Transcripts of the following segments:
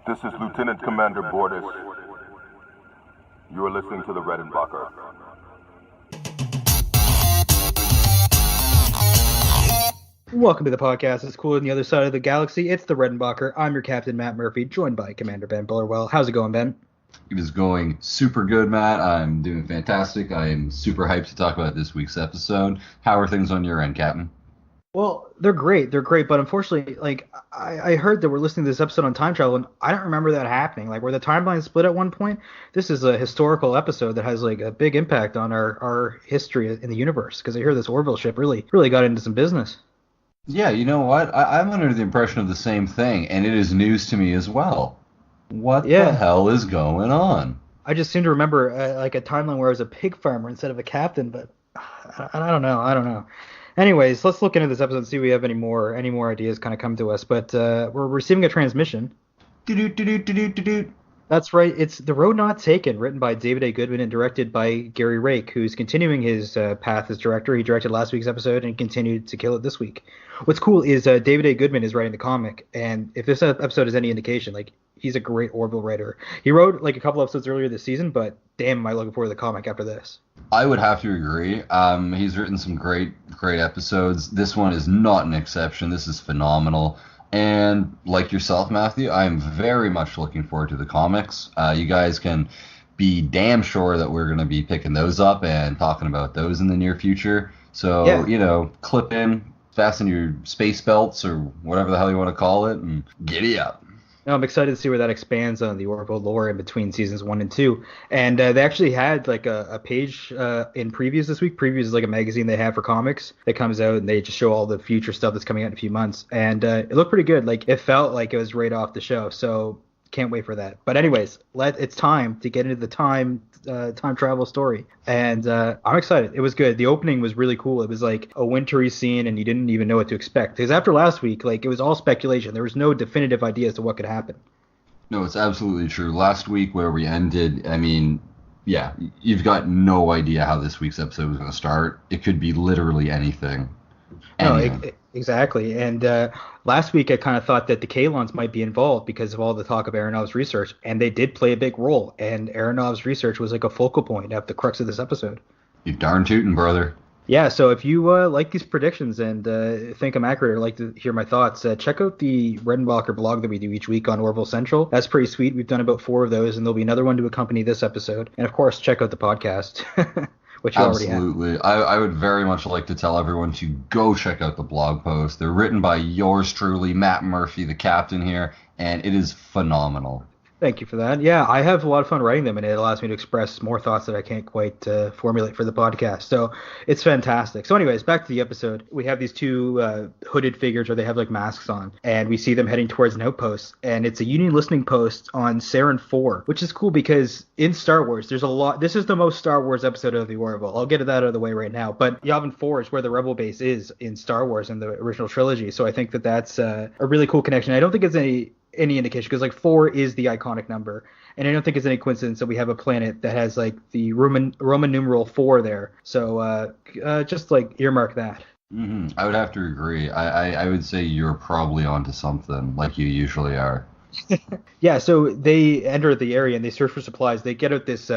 This is Lieutenant Commander Bordis. You are listening to the Redenbacher. Welcome to the podcast. It's cool on the other side of the galaxy. It's the Redenbacher. I'm your captain, Matt Murphy, joined by Commander Ben Bullerwell. How's it going, Ben? It is going super good, Matt. I'm doing fantastic. I am super hyped to talk about this week's episode. How are things on your end, Captain? Well, they're great. But unfortunately, I heard that we're listening to this episode on time travel, and I don't remember that happening. Where the timeline split at one point. This is a historical episode that has a big impact on our history in the universe. Because I hear this Orville ship really got into some business. Yeah, you know what? I'm under the impression of the same thing, and it is news to me as well. What the hell is going on? I just seem to remember a timeline where I was a pig farmer instead of a captain, but I don't know. Anyways, let's look into this episode and see if we have any more ideas kind of come to us. But we're receiving a transmission. That's right. It's The Road Not Taken, written by David A. Goodman and directed by Gary Rake, who's continuing his path as director. He directed last week's episode and continued to kill it this week. What's cool is David A. Goodman is writing the comic, and if this episode is any indication, he's a great Orville writer. He wrote a couple episodes earlier this season, but damn, am I looking forward to the comic after this. I would have to agree. He's written some great episodes. This one is not an exception. This is phenomenal. And like yourself, Matthew, I'm very much looking forward to the comics. You guys can be damn sure that we're going to be picking those up and talking about those in the near future. So, clip in, fasten your space belts or whatever the hell you want to call it, and giddy up. No, I'm excited to see where that expands on the Orville lore in between seasons 1 and 2. And they actually had a page in Previews this week. Previews is a magazine they have for comics that comes out, and they just show all the future stuff that's coming out in a few months. And it looked pretty good. It felt like it was right off the show. So can't wait for that. But anyways, it's time to get into the time travel story. And I'm excited. It was good. The opening was really cool. It was a wintry scene, and you didn't even know what to expect. Because after last week, it was all speculation. There was no definitive idea as to what could happen. No, it's absolutely true. Last week where we ended, you've got no idea how this week's episode was going to start. It could be literally anything. Exactly. And last week I kind of thought that the Kalons might be involved because of all the talk of Aronov's research, and they did play a big role. And Aronov's research was a focal point of the crux of this episode. You darn tootin', brother. Yeah, so if you like these predictions and think I'm accurate or like to hear my thoughts, check out the Redenbacher blog that we do each week on Orville Central. That's pretty sweet. We've done about 4 of those, and there'll be another one to accompany this episode. And of course, check out the podcast. Which you Absolutely. Already have. I would very much like to tell everyone to go check out the blog post. They're written by yours truly, Matt Murphy, the captain here, and it is phenomenal. Thank you for that. Yeah, I have a lot of fun writing them, and it allows me to express more thoughts that I can't quite formulate for the podcast. So it's fantastic. So anyways, back to the episode. We have these 2 hooded figures where they have masks on, and we see them heading towards an outpost. And it's a Union listening post on Saren 4, which is cool because in Star Wars, there's a lot. This is the most Star Wars episode of the Orville. I'll get to that out of the way right now. But Yavin 4 is where the Rebel base is in Star Wars in the original trilogy. So I think that that's a really cool connection. I don't think it's any indication because 4 is the iconic number, and I don't think it's any coincidence that we have a planet that has the Roman numeral 4 there. So just earmark that. Mm-hmm. I would have to agree. I would say you're probably onto something, like you usually are. Yeah, so they enter the area and they search for supplies. They get out this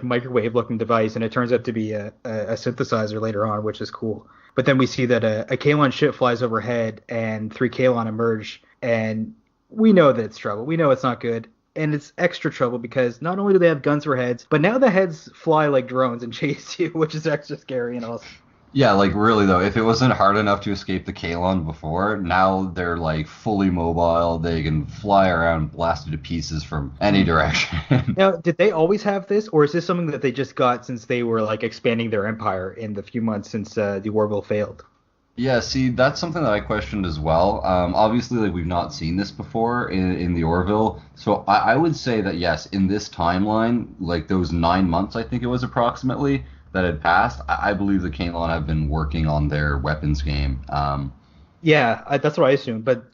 microwave looking device, and it turns out to be a synthesizer later on, which is cool. But then we see that a Kalon ship flies overhead and 3 Kalon emerge, and we know that it's trouble. We know it's not good. And it's extra trouble because not only do they have guns for heads, but now the heads fly like drones and chase you, which is extra scary and awesome. Yeah, really though, if it wasn't hard enough to escape the Kalon before, now they're fully mobile. They can fly around, blasted to pieces from any direction. Now, did they always have this, or is this something that they just got since they were expanding their empire in the few months since the Orville failed? Yeah, see, that's something that I questioned as well. Obviously, we've not seen this before in the Orville, so I would say that yes, in this timeline, those 9 months, I think it was approximately, that had passed, I believe the Kalon have been working on their weapons game. Yeah, that's what I assumed. But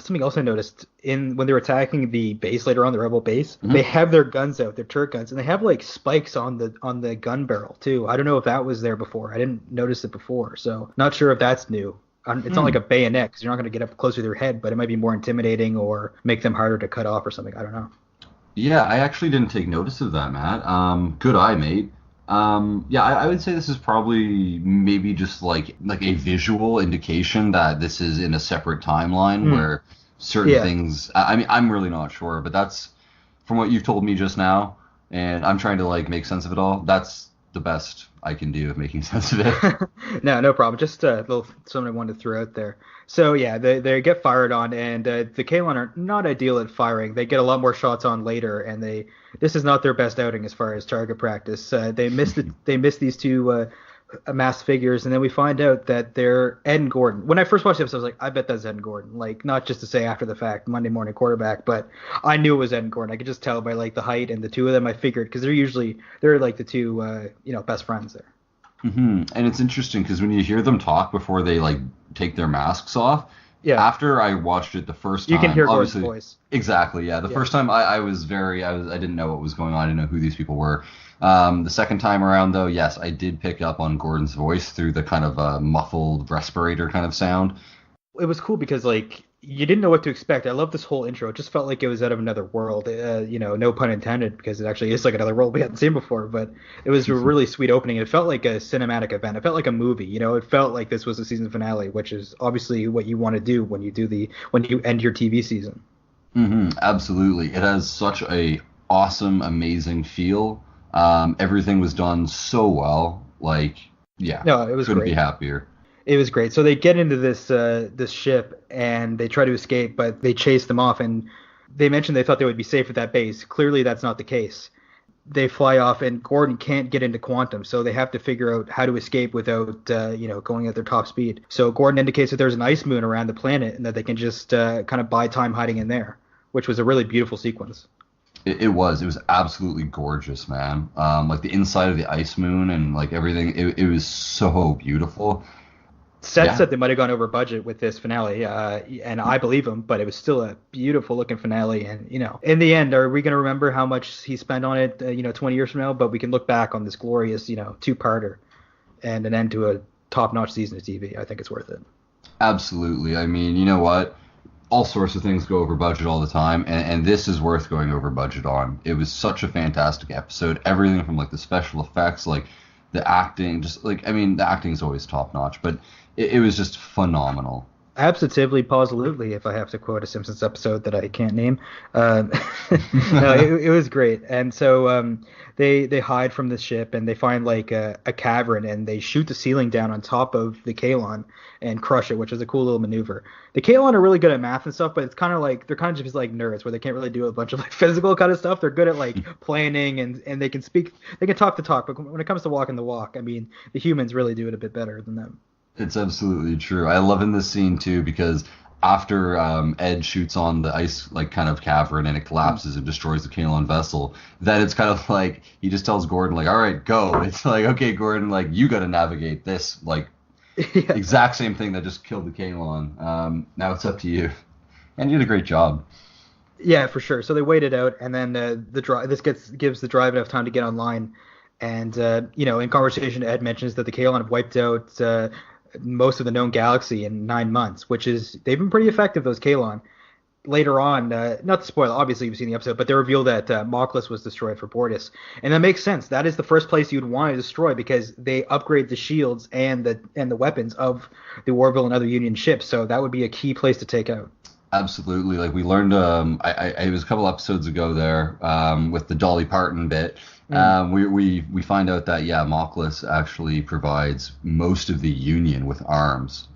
something else I noticed when they were attacking the base later on, the Rebel base, they have their guns out, their turret guns, and they have spikes on the gun barrel too. I don't know if that was there before. I didn't notice it before, so not sure if that's new. It's not like a bayonet because you're not going to get up close with your head, but it might be more intimidating or make them harder to cut off or something. I don't know. Yeah, I actually didn't take notice of that, Matt. Good eye, mate. Yeah, I would say this is probably maybe just like a visual indication that this is in a separate timeline where certain things. I mean, I'm really not sure, but that's from what you've told me just now, and I'm trying to like make sense of it all. That's the best I can do of making sense of it. No problem. Just a little something I wanted to throw out there. So yeah, they get fired on, and the Kalon are not ideal at firing. They get a lot more shots on later, and this is not their best outing as far as target practice. They missed these two masked figures, and then we find out that they're Ed and Gordon. When I first watched the episode, I was like, I bet that's Ed and Gordon. Like, not just to say after the fact, Monday morning quarterback, but I knew it was Ed and Gordon. I could just tell by like the height and the two of them. I figured because they're like the two best friends there. Mm-hmm. And it's interesting because when you hear them talk before they like take their masks off, after I watched it the first time, you can hear Gordon's voice. Exactly, yeah. The first time I didn't know what was going on. I didn't know who these people were. The second time around, though, yes, I did pick up on Gordon's voice through the kind of muffled respirator kind of sound. It was cool because like you didn't know what to expect. I love this whole intro. It just felt like it was out of another world. No pun intended, because it actually is like another world we hadn't seen before. But it was a really sweet opening. It felt like a cinematic event. It felt like a movie. It felt like this was the season finale, which is obviously what you want to do when you end your TV season. Mm-hmm, absolutely. It has such a awesome, amazing feel. Everything was done so well. Like, yeah, no, it was couldn't great. be happier. It was great. So they get into this ship and they try to escape, but they chase them off. And they mentioned they thought they would be safe at that base. Clearly, that's not the case. They fly off, and Gordon can't get into quantum, so they have to figure out how to escape without, going at their top speed. So Gordon indicates that there's an ice moon around the planet and that they can just kind of buy time hiding in there, which was a really beautiful sequence. It was absolutely gorgeous, man. Like the inside of the ice moon and like everything, it was so beautiful. Seth said they might have gone over budget with this finale, and I believe him, but it was still a beautiful looking finale. And, in the end, are we going to remember how much he spent on it, 20 years from now? But we can look back on this glorious, two-parter and an end to a top-notch season of TV. I think it's worth it. Absolutely. I mean, you know what? All sorts of things go over budget all the time, and this is worth going over budget on. It was such a fantastic episode. Everything from, like, the special effects, like, the acting, just, like, I mean, the acting is always top-notch, but it was just phenomenal. Absolutely, positively, if I have to quote a Simpsons episode that I can't name. No, it was great. And so they hide from the ship, and they find like a cavern, and they shoot the ceiling down on top of the Kalon and crush it, which is a cool little maneuver. The Kalon are really good at math and stuff, but it's kind of like they're kind of just like nerds where they can't really do a bunch of like physical kind of stuff. They're good at like planning and they can talk the talk, but when it comes to walking the walk, I mean, the humans really do it a bit better than them. It's absolutely true. I love in this scene too because after Ed shoots on the ice like kind of cavern and it collapses and destroys the Kalon vessel, then it's kind of like he just tells Gordon like, all right, go. It's like, okay, Gordon, like you got to navigate this like exact same thing that just killed the Kalon. Now it's up to you, and you did a great job. Yeah, for sure. So they waited out, and then this gives the drive enough time to get online. And in conversation, Ed mentions that the Kalon have wiped out most of the known galaxy in 9 months, which is they've been pretty effective, those Kalon. Later on, not to spoil, obviously you've seen the episode, but they reveal that Moclus was destroyed for Bortus, and that makes sense. That is the first place you'd want to destroy because they upgrade the shields and the weapons of the Orville and other Union ships, so that would be a key place to take out. Absolutely. Like we learned, it was a couple episodes ago there with the Dolly Parton bit. We find out that Moclus actually provides most of the Union with arms.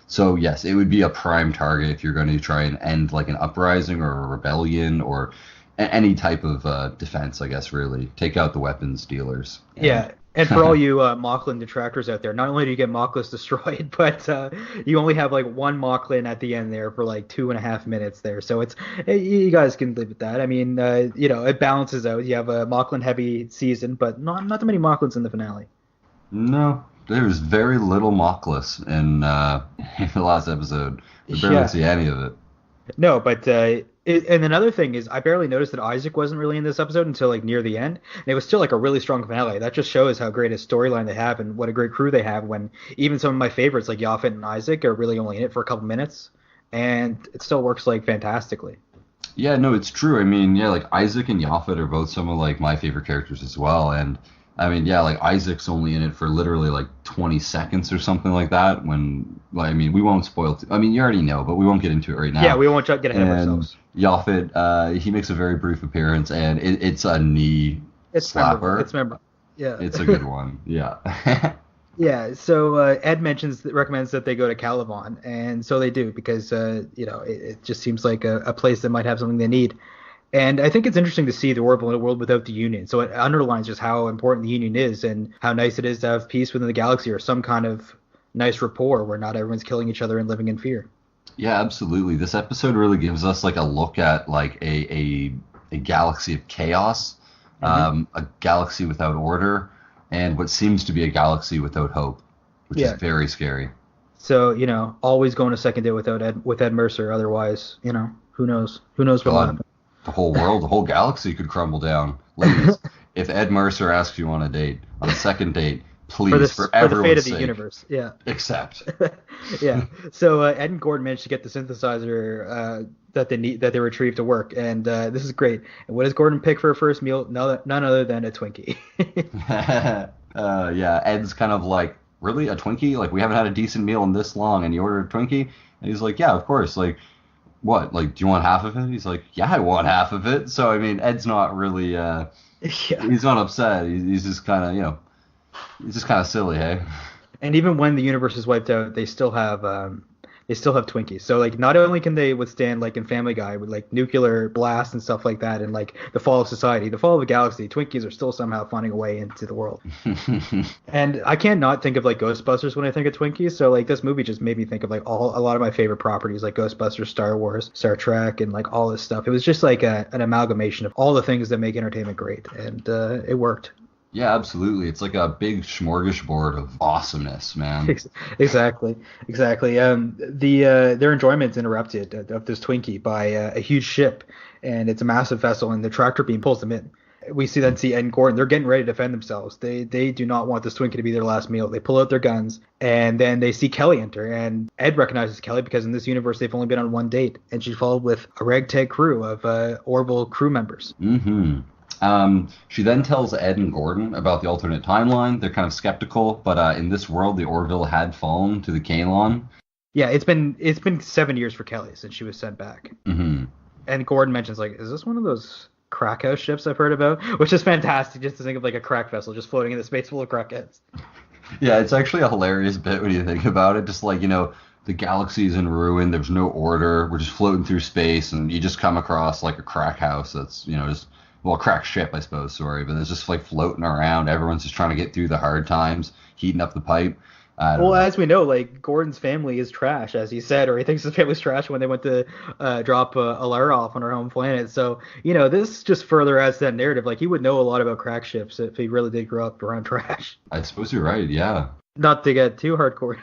So yes, it would be a prime target if you're going to try and end like an uprising or a rebellion or any type of defense, I guess. Really take out the weapons dealers. Yeah. And for all you Moclin detractors out there, not only do you get Moclus destroyed, but you only have like one Moclin at the end there for like 2.5 minutes there. So you guys can live with that. I mean, it balances out. You have a Moclin heavy season, but not that many Moclins in the finale. No, there's very little Moclus in the last episode. We barely see any of it. No, but and another thing is I barely noticed that Isaac wasn't really in this episode until like near the end, and it was still like a really strong finale. That just shows how great a storyline they have and what a great crew they have. When even some of my favorites like Yaphet and Isaac are really only in it for a couple minutes, and it still works like fantastically. Yeah, no, it's true. I mean, yeah, like Isaac and Yaphet are both some of like my favorite characters as well. And I mean, yeah, like Isaac's only in it for literally like 20 seconds or something like that. When, like, I mean, we won't spoil. I mean, you already know, but we won't get into it right now. Yeah, we won't get ahead of ourselves. Yaphet, he makes a very brief appearance, and it's a knee slapper. It's memorable. Yeah, it's a good one. Yeah. Yeah, so Ed recommends that they go to Caliban, and so they do because it just seems like a place that might have something they need. And I think it's interesting to see the Orville in a world without the Union. So it underlines just how important the Union is and how nice it is to have peace within the galaxy or some kind of nice rapport where not everyone's killing each other and living in fear. Yeah, absolutely. This episode really gives us like a look at like a galaxy of chaos, a galaxy without order, and what seems to be a galaxy without hope, which is very scary. So, always going a second date with Ed Mercer. Otherwise, who knows? Who knows what will happen? The whole world, the whole galaxy could crumble down. Ladies, if Ed Mercer asks you on a second date, please, for everyone's the fate of the sake, universe, accept. Yeah. So Ed and Gordon managed to get the synthesizer that they retrieved to work, and this is great. And what does Gordon pick for a first meal? None other than a Twinkie. Yeah, Ed's kind of like, really, a Twinkie? Like, we haven't had a decent meal in this long, and you ordered a Twinkie? And he's like, yeah, of course. Like, what? Like, do you want half of it? He's like, yeah, I want half of it. So, I mean, Ed's not really, he's not upset. He's just kind of, he's just kind of silly, hey? And even when the universe is wiped out, they still have Twinkies. So like not only can they withstand like in Family Guy with like nuclear blasts and stuff like that and like the fall of society, the fall of the galaxy, Twinkies are still somehow finding a way into the world. And I can't not think of like Ghostbusters when I think of Twinkies. So like this movie just made me think of like a lot of my favorite properties like Ghostbusters, Star Wars, Star Trek, and like all this stuff. It was just like an amalgamation of all the things that make entertainment great, and it worked. Yeah, absolutely. It's like a big smorgasbord of awesomeness, man. Exactly. Their enjoyment's interrupted of this Twinkie by a huge ship, and it's a massive vessel, and the tractor beam pulls them in. We see Ed and Gordon. They're getting ready to defend themselves. They do not want this Twinkie to be their last meal. They pull out their guns, and then they see Kelly enter. And Ed recognizes Kelly because in this universe they've only been on one date, and she's followed with a ragtag crew of Orville crew members. Mm-hmm. She then tells Ed and Gordon about the alternate timeline. They're kind of skeptical, but in this world, the Orville had fallen to the Kaelon. Yeah, it's been 7 years for Kelly since she was sent back. Mm-hmm. And Gordon mentions like, is this one of those crack house ships I've heard about? Which is fantastic, just to think of like a crack vessel just floating in the space full of crackheads. Yeah, it's actually a hilarious bit when you think about it. Just like, the galaxy's in ruin. There's no order. We're just floating through space, and you just come across like a crack house that's, just. Well, a crack ship, I suppose, sorry, but it's just like floating around. Everyone's just trying to get through the hard times, heating up the pipe. Well, as we know, like Gordon's family is trash, as he said, or he thinks his family's trash when they went to drop Alara off on her home planet. So, this just further adds to that narrative. Like he would know a lot about crack ships if he really did grow up around trash. I suppose you're right, yeah. Not to get too hardcore.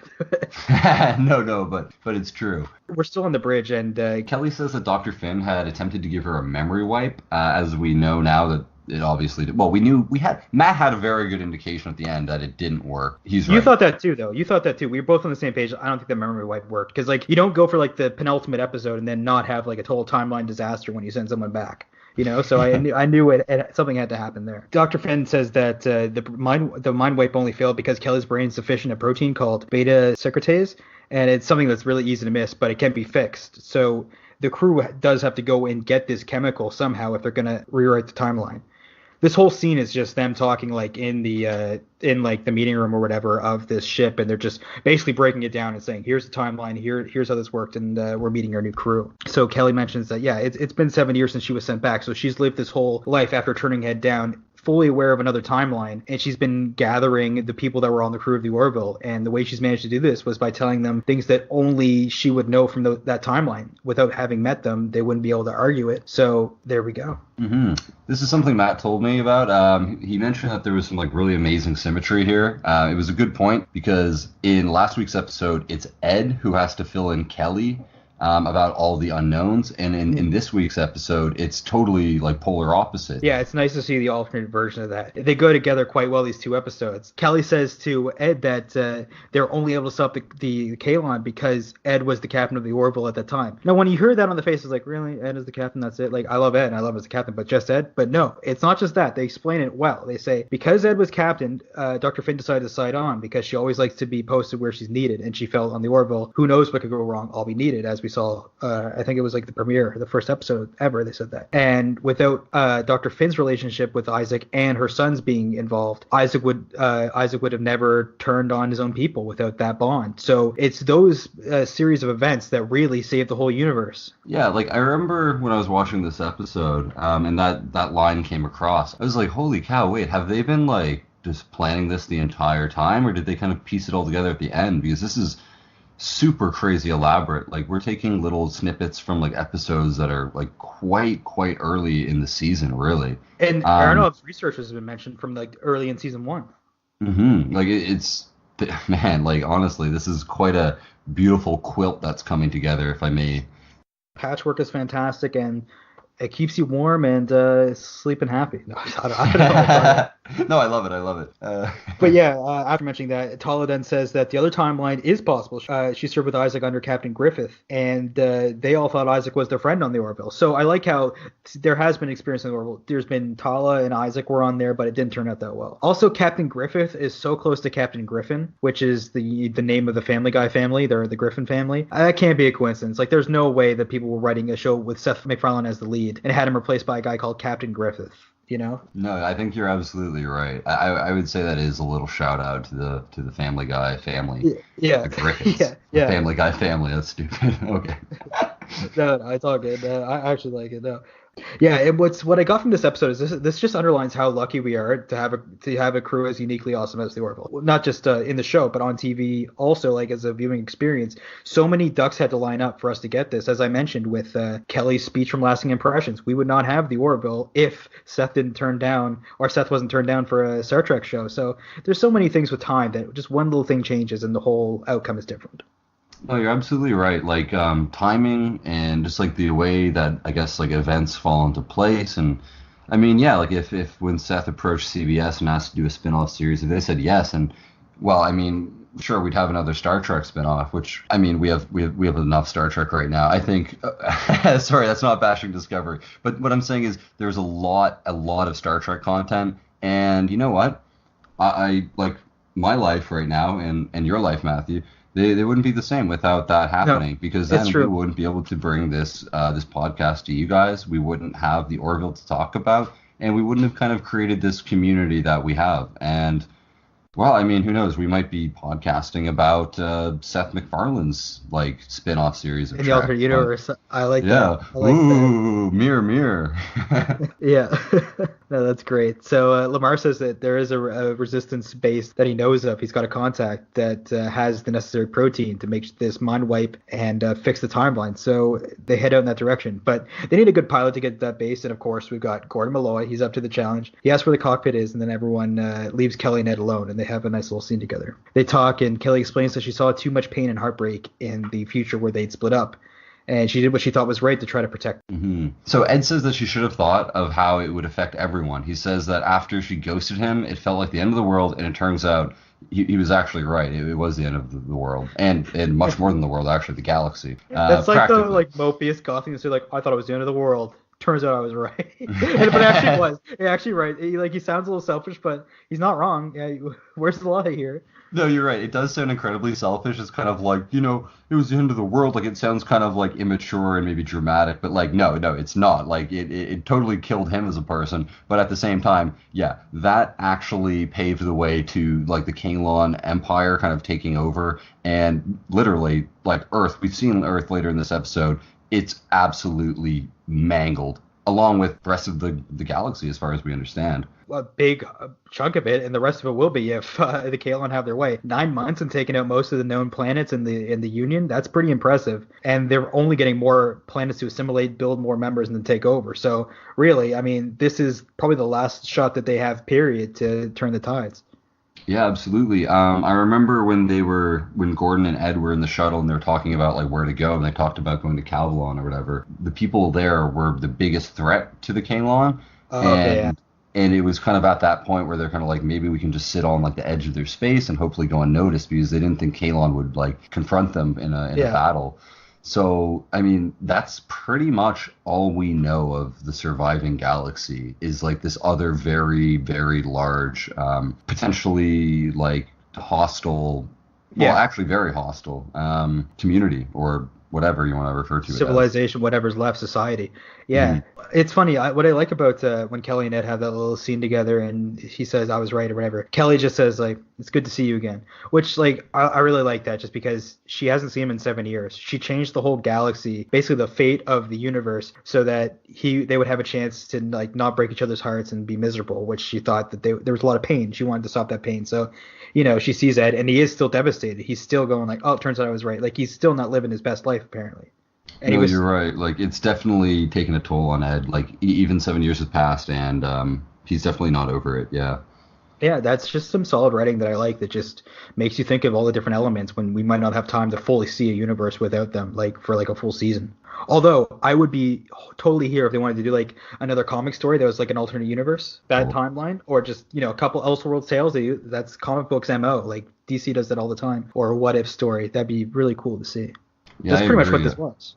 No, but it's true. We're still on the bridge, and Kelly says that Dr. Finn had attempted to give her a memory wipe, as we know now that it obviously did. Well, Matt had a very good indication at the end that it didn't work. He's right. You thought that too, though. You thought that too. We were both on the same page. I don't think the memory wipe worked, because like you don't go for like the penultimate episode and then not have like a total timeline disaster when you send someone back. So I knew something had to happen there. Dr. Finn says that the mind wipe only failed because Kelly's brain is deficient a protein called beta secretase, and it's something that's really easy to miss, but it can be fixed. So the crew does have to go and get this chemical somehow if they're going to rewrite the timeline. This whole scene is just them talking like in the meeting room or whatever of this ship, and they're just basically breaking it down and saying, here's the timeline, here's how this worked, and we're meeting our new crew. So Kelly mentions that it's been 7 years since she was sent back, so she's lived this whole life after turning head down, fully aware of another timeline, and she's been gathering the people that were on the crew of the Orville, and the way she's managed to do this was by telling them things that only she would know from that timeline. Without having met them, they wouldn't be able to argue it. So there we go. Mm-hmm. This is something Matt told me about. He mentioned that there was some like really amazing symmetry here. It was a good point because in last week's episode, it's Ed who has to fill in Kelly about all the unknowns. And in this week's episode, it's totally like polar opposite. Yeah, it's nice to see the alternate version of that. They go together quite well, these two episodes. Kelly says to Ed that they're only able to stop the Kalon because Ed was the captain of the Orville at that time. Now, when you heard that on the face, it's like, really? Ed is the captain? That's it? Like, I love Ed and I love him as a captain, but just Ed? But no, it's not just that. They explain it well. They say, because Ed was captain, Dr. Finn decided to side on because she always likes to be posted where she's needed, and she felt on the Orville, who knows what could go wrong? I'll be needed, as we saw. I think it was like the premiere, the first episode ever, they said that. And without Dr. Finn's relationship with Isaac and her sons being involved, Isaac would have never turned on his own people without that bond. So it's those series of events that really saved the whole universe. Yeah, like I remember when I was watching this episode, and that line came across. I was like, holy cow, wait, have they been like just planning this the entire time, or did they kind of piece it all together at the end? Because this is super crazy elaborate. Like, we're taking little snippets from like episodes that are like quite early in the season, really. And Aronoff's research has been mentioned from like early in season 1. Like it's man, like honestly, this is quite a beautiful quilt that's coming together, if I may. Patchwork is fantastic, and it keeps you warm and sleeping happy. No, I don't know. No, I love it. But yeah, after mentioning that, Tala then says that the other timeline is possible. She served with Isaac under Captain Griffith, and they all thought Isaac was their friend on the Orville. So I like how there has been experience in the Orville. There's been Tala and Isaac were on there, but it didn't turn out that well. Also, Captain Griffith is so close to Captain Griffin, which is the name of the Family Guy family. They're the Griffin family. That can't be a coincidence. Like, there's no way that people were writing a show with Seth MacFarlane as the lead and had him replaced by a guy called Captain Griffith. You know? No, I think you're absolutely right. I would say that is a little shout out to the Family Guy family. Yeah. The Griffiths. Yeah. Family Guy family. That's stupid. Okay. No, it's all good. I actually like it. No. Yeah, and what I got from this episode is this just underlines how lucky we are to have a crew as uniquely awesome as the Orville. Not just in the show, but on TV also, like as a viewing experience. So many ducks had to line up for us to get this. As I mentioned with Kelly's speech from Lasting Impressions, we would not have the Orville if Seth wasn't turned down for a Star Trek show. So there's so many things with time that just one little thing changes and the whole outcome is different. No, you're absolutely right. Like timing and just like the way that I guess like events fall into place. And I mean, yeah, like if when Seth approached CBS and asked to do a spin-off series, if they said yes, and well, I mean, sure, we'd have another Star Trek spin-off, which I mean, we have enough Star Trek right now. I think. Sorry, that's not bashing Discovery, but what I'm saying is there's a lot of Star Trek content, and you know what? I like my life right now and your life, Matthew. They wouldn't be the same without that happening, because then we wouldn't be able to bring this podcast to you guys. We wouldn't have the Orville to talk about, and we wouldn't have kind of created this community that we have. And well, I mean, who knows? We might be podcasting about Seth MacFarlane's like spin-off series of in the alternate universe. I like that. Yeah. Ooh, mirror. Yeah. No, that's great. So Lamar says that there is a resistance base that he knows of. He's got a contact that has the necessary protein to make this mind wipe and fix the timeline. So they head out in that direction. But they need a good pilot to get to that base. And of course, we've got Gordon Malloy. He's up to the challenge. He asks where the cockpit is, and then everyone leaves Kelly and Ed alone, and they have a nice little scene together. They talk, and Kelly explains that she saw too much pain and heartbreak in the future where they'd split up. And she did what she thought was right to try to protect. Mm-hmm. So Ed says that she should have thought of how it would affect everyone. He says that after she ghosted him, it felt like the end of the world, and it turns out he was actually right. It was the end of the world, and much more than the world, actually, the galaxy. That's like the mopiest gothing to say, like, I thought it was the end of the world. Turns out I was right. But it actually was. You're actually right. He sounds a little selfish, but he's not wrong. Yeah, where's the lie here? No, you're right. It does sound incredibly selfish. It's kind of like, it was the end of the world. Like, it sounds kind of like immature and maybe dramatic, but like, no, it's not. Like, it totally killed him as a person. But at the same time, yeah, that actually paved the way to like the Kalon Empire kind of taking over, and literally like Earth. We've seen Earth later in this episode. It's absolutely mangled, along with the rest of the galaxy, as far as we understand. A big chunk of it, and the rest of it will be if the Kalon have their way. 9 months and taking out most of the known planets in the Union, that's pretty impressive. And they're only getting more planets to assimilate, build more members, and then take over. So really, I mean, this is probably the last shot that they have, period, to turn the tides. Yeah, absolutely. I remember when Gordon and Ed were in the shuttle and they were talking about like where to go, and they talked about going to Calvalon or whatever. The people there were the biggest threat to the Kalon, Oh, okay, yeah. and it was kind of at that point where they're kind of like, maybe we can just sit on like the edge of their space and hopefully go unnoticed, because they didn't think Kalon would like confront them in a Yeah. battle. So, I mean, that's pretty much all we know of the surviving galaxy, is like this other very, very large, potentially like hostile, well, Yeah. actually very hostile, community, or whatever you want to refer to it as. Civilization, whatever's left, society. Yeah, Mhm. it's funny. What I like about when Kelly and Ed have that little scene together, and he says, "I was right" or whatever. Kelly just says like, "It's good to see you again," which like I really like that, just because she hasn't seen him in 7 years. She changed the whole galaxy, basically the fate of the universe, so that they would have a chance to like not break each other's hearts and be miserable, which she thought that there was a lot of pain. She wanted to stop that pain. So, she sees Ed, and he is still devastated. He's still going like, "Oh, it turns out I was right." Like he's still not living his best life apparently. And he No, was you're right. Like, it's definitely taken a toll on Ed. Like, even 7 years has passed, and he's definitely not over it. Yeah. Yeah, that's just some solid writing that I like, that just makes you think of all the different elements when we might not have time to fully see a universe without them, like for like a full season. Although I would be totally here if they wanted to do like another comic story that was like an alternate universe, that Cool. timeline, or just, a couple Elseworlds tales. That's comic books MO. Like DC does that all the time. Or a what if story. That'd be really cool to see. Yeah, That's I pretty much what agree. this was.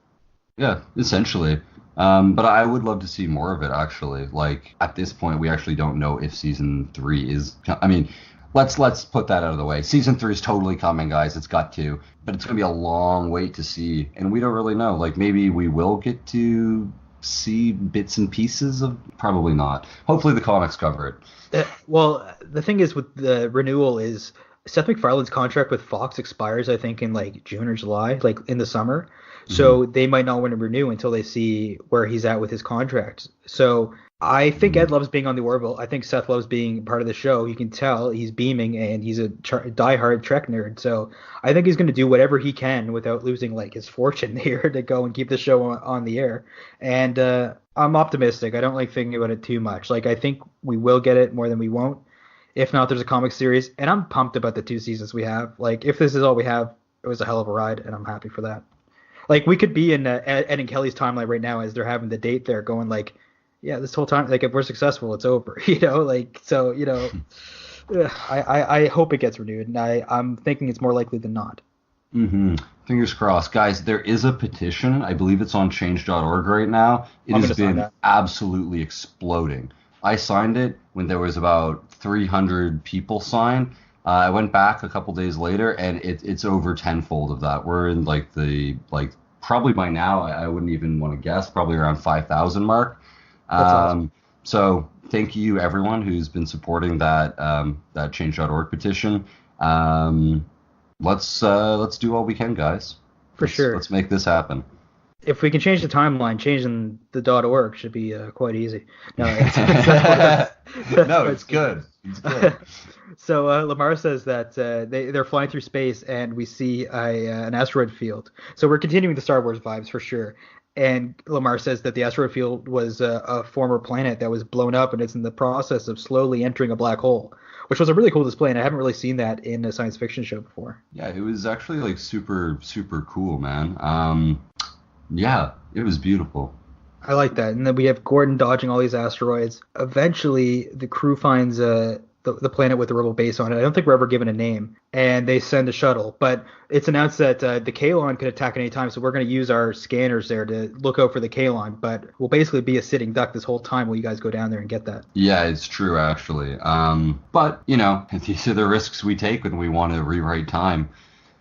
Yeah, essentially. But I would love to see more of it, actually. Like, at this point, we actually don't know if season 3 is. I mean, let's put that out of the way. Season 3 is totally coming, guys. It's got to. But it's going to be a long wait to see. And we don't really know. Like, maybe we will get to see bits and pieces of. Probably not. Hopefully, the comics cover it. Well, the thing is with the renewal is Seth MacFarlane's contract with Fox expires, I think, in like June or July, like in the summer. Hmm. So they might not want to renew until they see where he's at with his contract. So I think Ed loves being on the Orville. I think Seth loves being part of the show. You can tell he's beaming, and he's a diehard Trek nerd. So I think he's going to do whatever he can without losing like his fortune here to go and keep the show on the air. And I'm optimistic. I don't like thinking about it too much. Like I think we will get it more than we won't. If not, there's a comic series, and I'm pumped about the 2 seasons we have. Like if this is all we have, it was a hell of a ride, and I'm happy for that. Like we could be in Ed and Kelly's timeline right now as they're having the date there, going like, yeah, this whole time, like if we're successful, it's over, like so, I hope it gets renewed, and I'm thinking it's more likely than not. Hmm. Fingers crossed. Guys, there is a petition. I believe it's on change.org right now. It I'm has gonna sign been that. absolutely exploding. I signed it when there was about 300 people signed. I went back a couple days later, and it's over tenfold of that. We're in probably by now, I wouldn't even want to guess, probably around 5,000 mark. That's awesome. So thank you everyone who's been supporting that change.org petition. Let's do all we can, guys. For sure. Let's make this happen. If we can change the timeline, changing the .org should be quite easy. No, No, it's good. It's good. So Lamar says that they're flying through space, and we see an asteroid field. So we're continuing the Star Wars vibes for sure. And Lamar says that the asteroid field was a former planet that was blown up, and it's in the process of slowly entering a black hole, which was a really cool display, and I haven't really seen that in a science fiction show before. Yeah, it was actually like super, super cool, man. Yeah, it was beautiful. I like that. And then we have Gordon dodging all these asteroids. Eventually, the crew finds the planet with the rebel base on it. I don't think we're ever given a name. And they send a shuttle. But it's announced that the Kalon could attack at any time, so we're going to use our scanners there to look out for the Kalon. But we'll basically be a sitting duck this whole time while you guys go down there and get that. Yeah, it's true, actually. But, these are the risks we take when we want to rewrite time.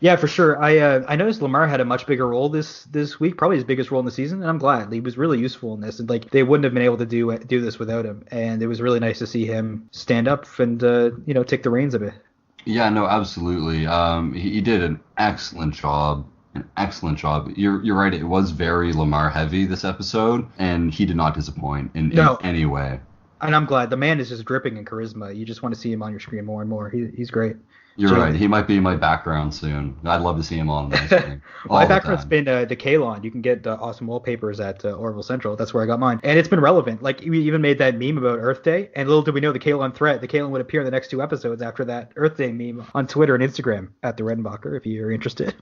Yeah, for sure. I noticed Lamar had a much bigger role this week, probably his biggest role in the season, and I'm glad. He was really useful in this, and like they wouldn't have been able to do this without him. And it was really nice to see him stand up and take the reins a bit. Yeah, no, absolutely. He did an excellent job. An excellent job. You're right. It was very Lamar heavy this episode, and he did not disappoint in any way. And I'm glad. The man is just dripping in charisma. You just want to see him on your screen more and more. He's great. You're right. He might be in my background soon. I'd love to see him on my screen. My background's been the Kalon. You can get awesome wallpapers at Orville Central. That's where I got mine. And it's been relevant. Like, we even made that meme about Earth Day. And little did we know the Kalon threat. The Kalon would appear in the next 2 episodes after that Earth Day meme on Twitter and Instagram at the Redenbacher, if you're interested.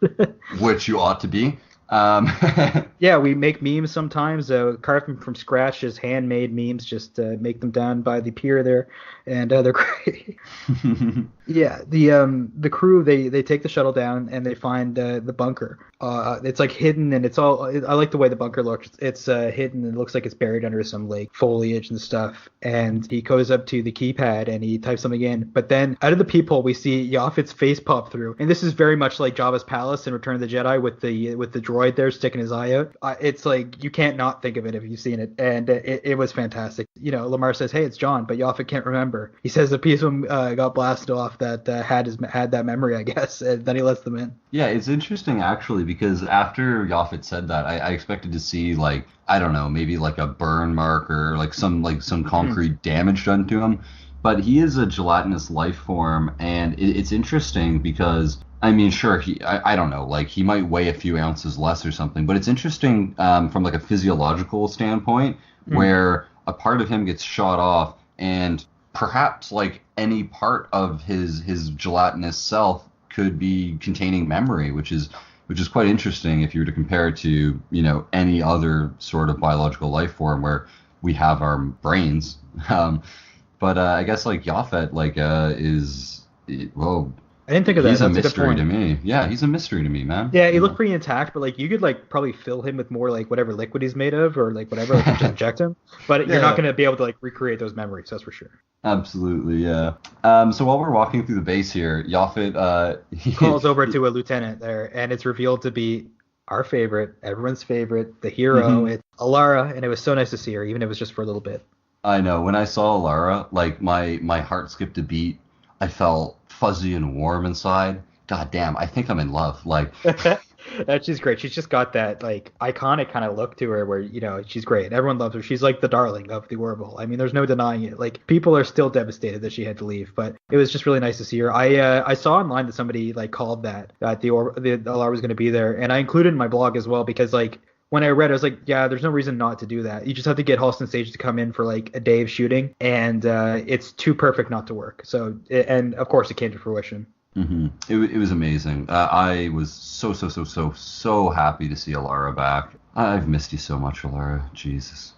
Which you ought to be. Yeah, we make memes sometimes, carve them from scratch, just handmade memes, just make them down by the pier there, and they're great. Yeah, the crew, they take the shuttle down and they find the bunker. It's like hidden, and it's all, I like the way the bunker looks. It's hidden and it looks like it's buried under some like foliage and stuff. And he goes up to the keypad and he types something in, but then out of the peephole we see Yaphit's face pop through, and this is very much like Jabba's palace in Return of the Jedi with the droid there sticking his eye out. It's like you can't not think of it if you've seen it, and it was fantastic. You know, Lamar says, "Hey, it's John," but Yaphit can't remember. He says a piece of him got blasted off that had that memory, I guess, and then he lets them in. Yeah, it's interesting actually, because after Yaphit said that, I expected to see, like, I don't know, maybe like a burn mark or like some concrete damage done to him. But he is a gelatinous life form, and it's interesting because, I mean, sure, I don't know, like, he might weigh a few ounces less or something, but it's interesting from like a physiological standpoint, where a part of him gets shot off, and perhaps like any part of his gelatinous self could be containing memory, which is quite interesting if you were to compare it to, you know, any other sort of biological life form where we have our brains. But I guess like Yaphit well, I didn't think of that. He's That's a mystery to me. Yeah, he's a mystery to me, man. Yeah, he looked pretty intact, but like you could like probably fill him with more like whatever liquid he's made of, or like whatever, like just inject him. But you're not going to be able to like recreate those memories, that's for sure. Absolutely, yeah. So while we're walking through the base here, Yaphit he calls over to a lieutenant there, and it's revealed to be our favorite, everyone's favorite, the hero. It's Alara, and it was so nice to see her, even if it was just for a little bit. I know. When I saw Alara, like my heart skipped a beat. I felt fuzzy and warm inside. God damn, I think I'm in love. Like, she's great. She's just got that like iconic kind of look to her where, you know, she's great. Everyone loves her. She's like the darling of the Orville. I mean, there's no denying it. Like, people are still devastated that she had to leave, but it was just really nice to see her. I saw online that somebody like called that the Alara was going to be there, and I included in my blog as well because like, when I read it, I was like, yeah, there's no reason not to do that. You just have to get Halston Sage to come in for like a day of shooting, and it's too perfect not to work. So, and of course, it came to fruition. It was amazing. I was so happy to see Alara back. I've missed you so much, Alara. Jesus.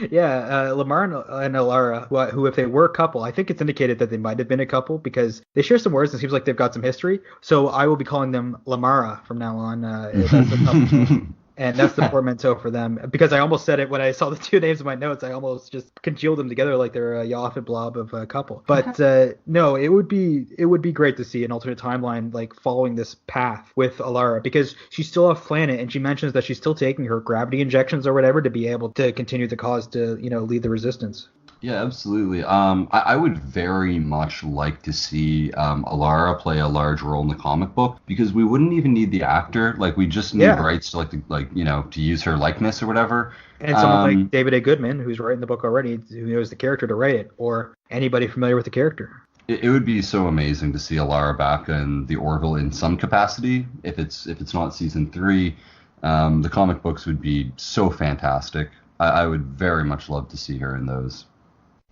Yeah, Lamar and Alara, who if they were a couple, I think it's indicated that they might have been a couple because they share some words and it seems like they've got some history. So I will be calling them Lamara from now on. That's a couple. And that's the portmanteau for them, because I almost said it when I saw the two names in my notes. I almost just congealed them together like they're a Yaphit blob of a couple. But no, it would be great to see an alternate timeline like following this path with Alara, because she's still off planet, and she mentions that she's still taking her gravity injections or whatever to be able to continue the cause to, you know, lead the resistance. Yeah, absolutely. I would very much like to see Alara play a large role in the comic book, because we wouldn't even need the actor. Like, we just need rights to to use her likeness or whatever. And someone like David A. Goodman, who's writing the book already, who knows the character, to write it, or anybody familiar with the character. It would be so amazing to see Alara back in the Orville in some capacity. If it's not season 3, the comic books would be so fantastic. I would very much love to see her in those.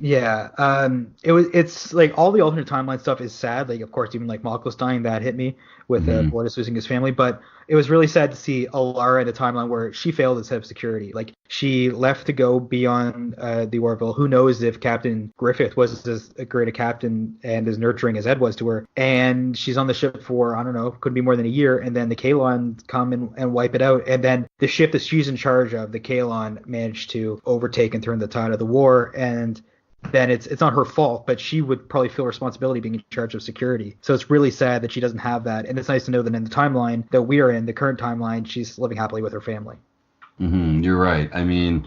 Yeah, it's like all the alternate timeline stuff is sad. Like, of course, even like Malko's dying, that hit me with Bortus losing his family. But it was really sad to see Alara in a timeline where she failed as head of security. Like, she left to go beyond the Orville. Who knows if Captain Griffith was as great a captain and as nurturing as Ed was to her. And she's on the ship for, I don't know, could be more than a year. And then the Kalon come and wipe it out. And then the ship that she's in charge of, the Kalon, managed to overtake and turn the tide of the war. And then it's not her fault, but she would probably feel responsibility being in charge of security. So it's really sad that she doesn't have that. And it's nice to know that in the timeline that we are in, the current timeline, she's living happily with her family. You're right. I mean,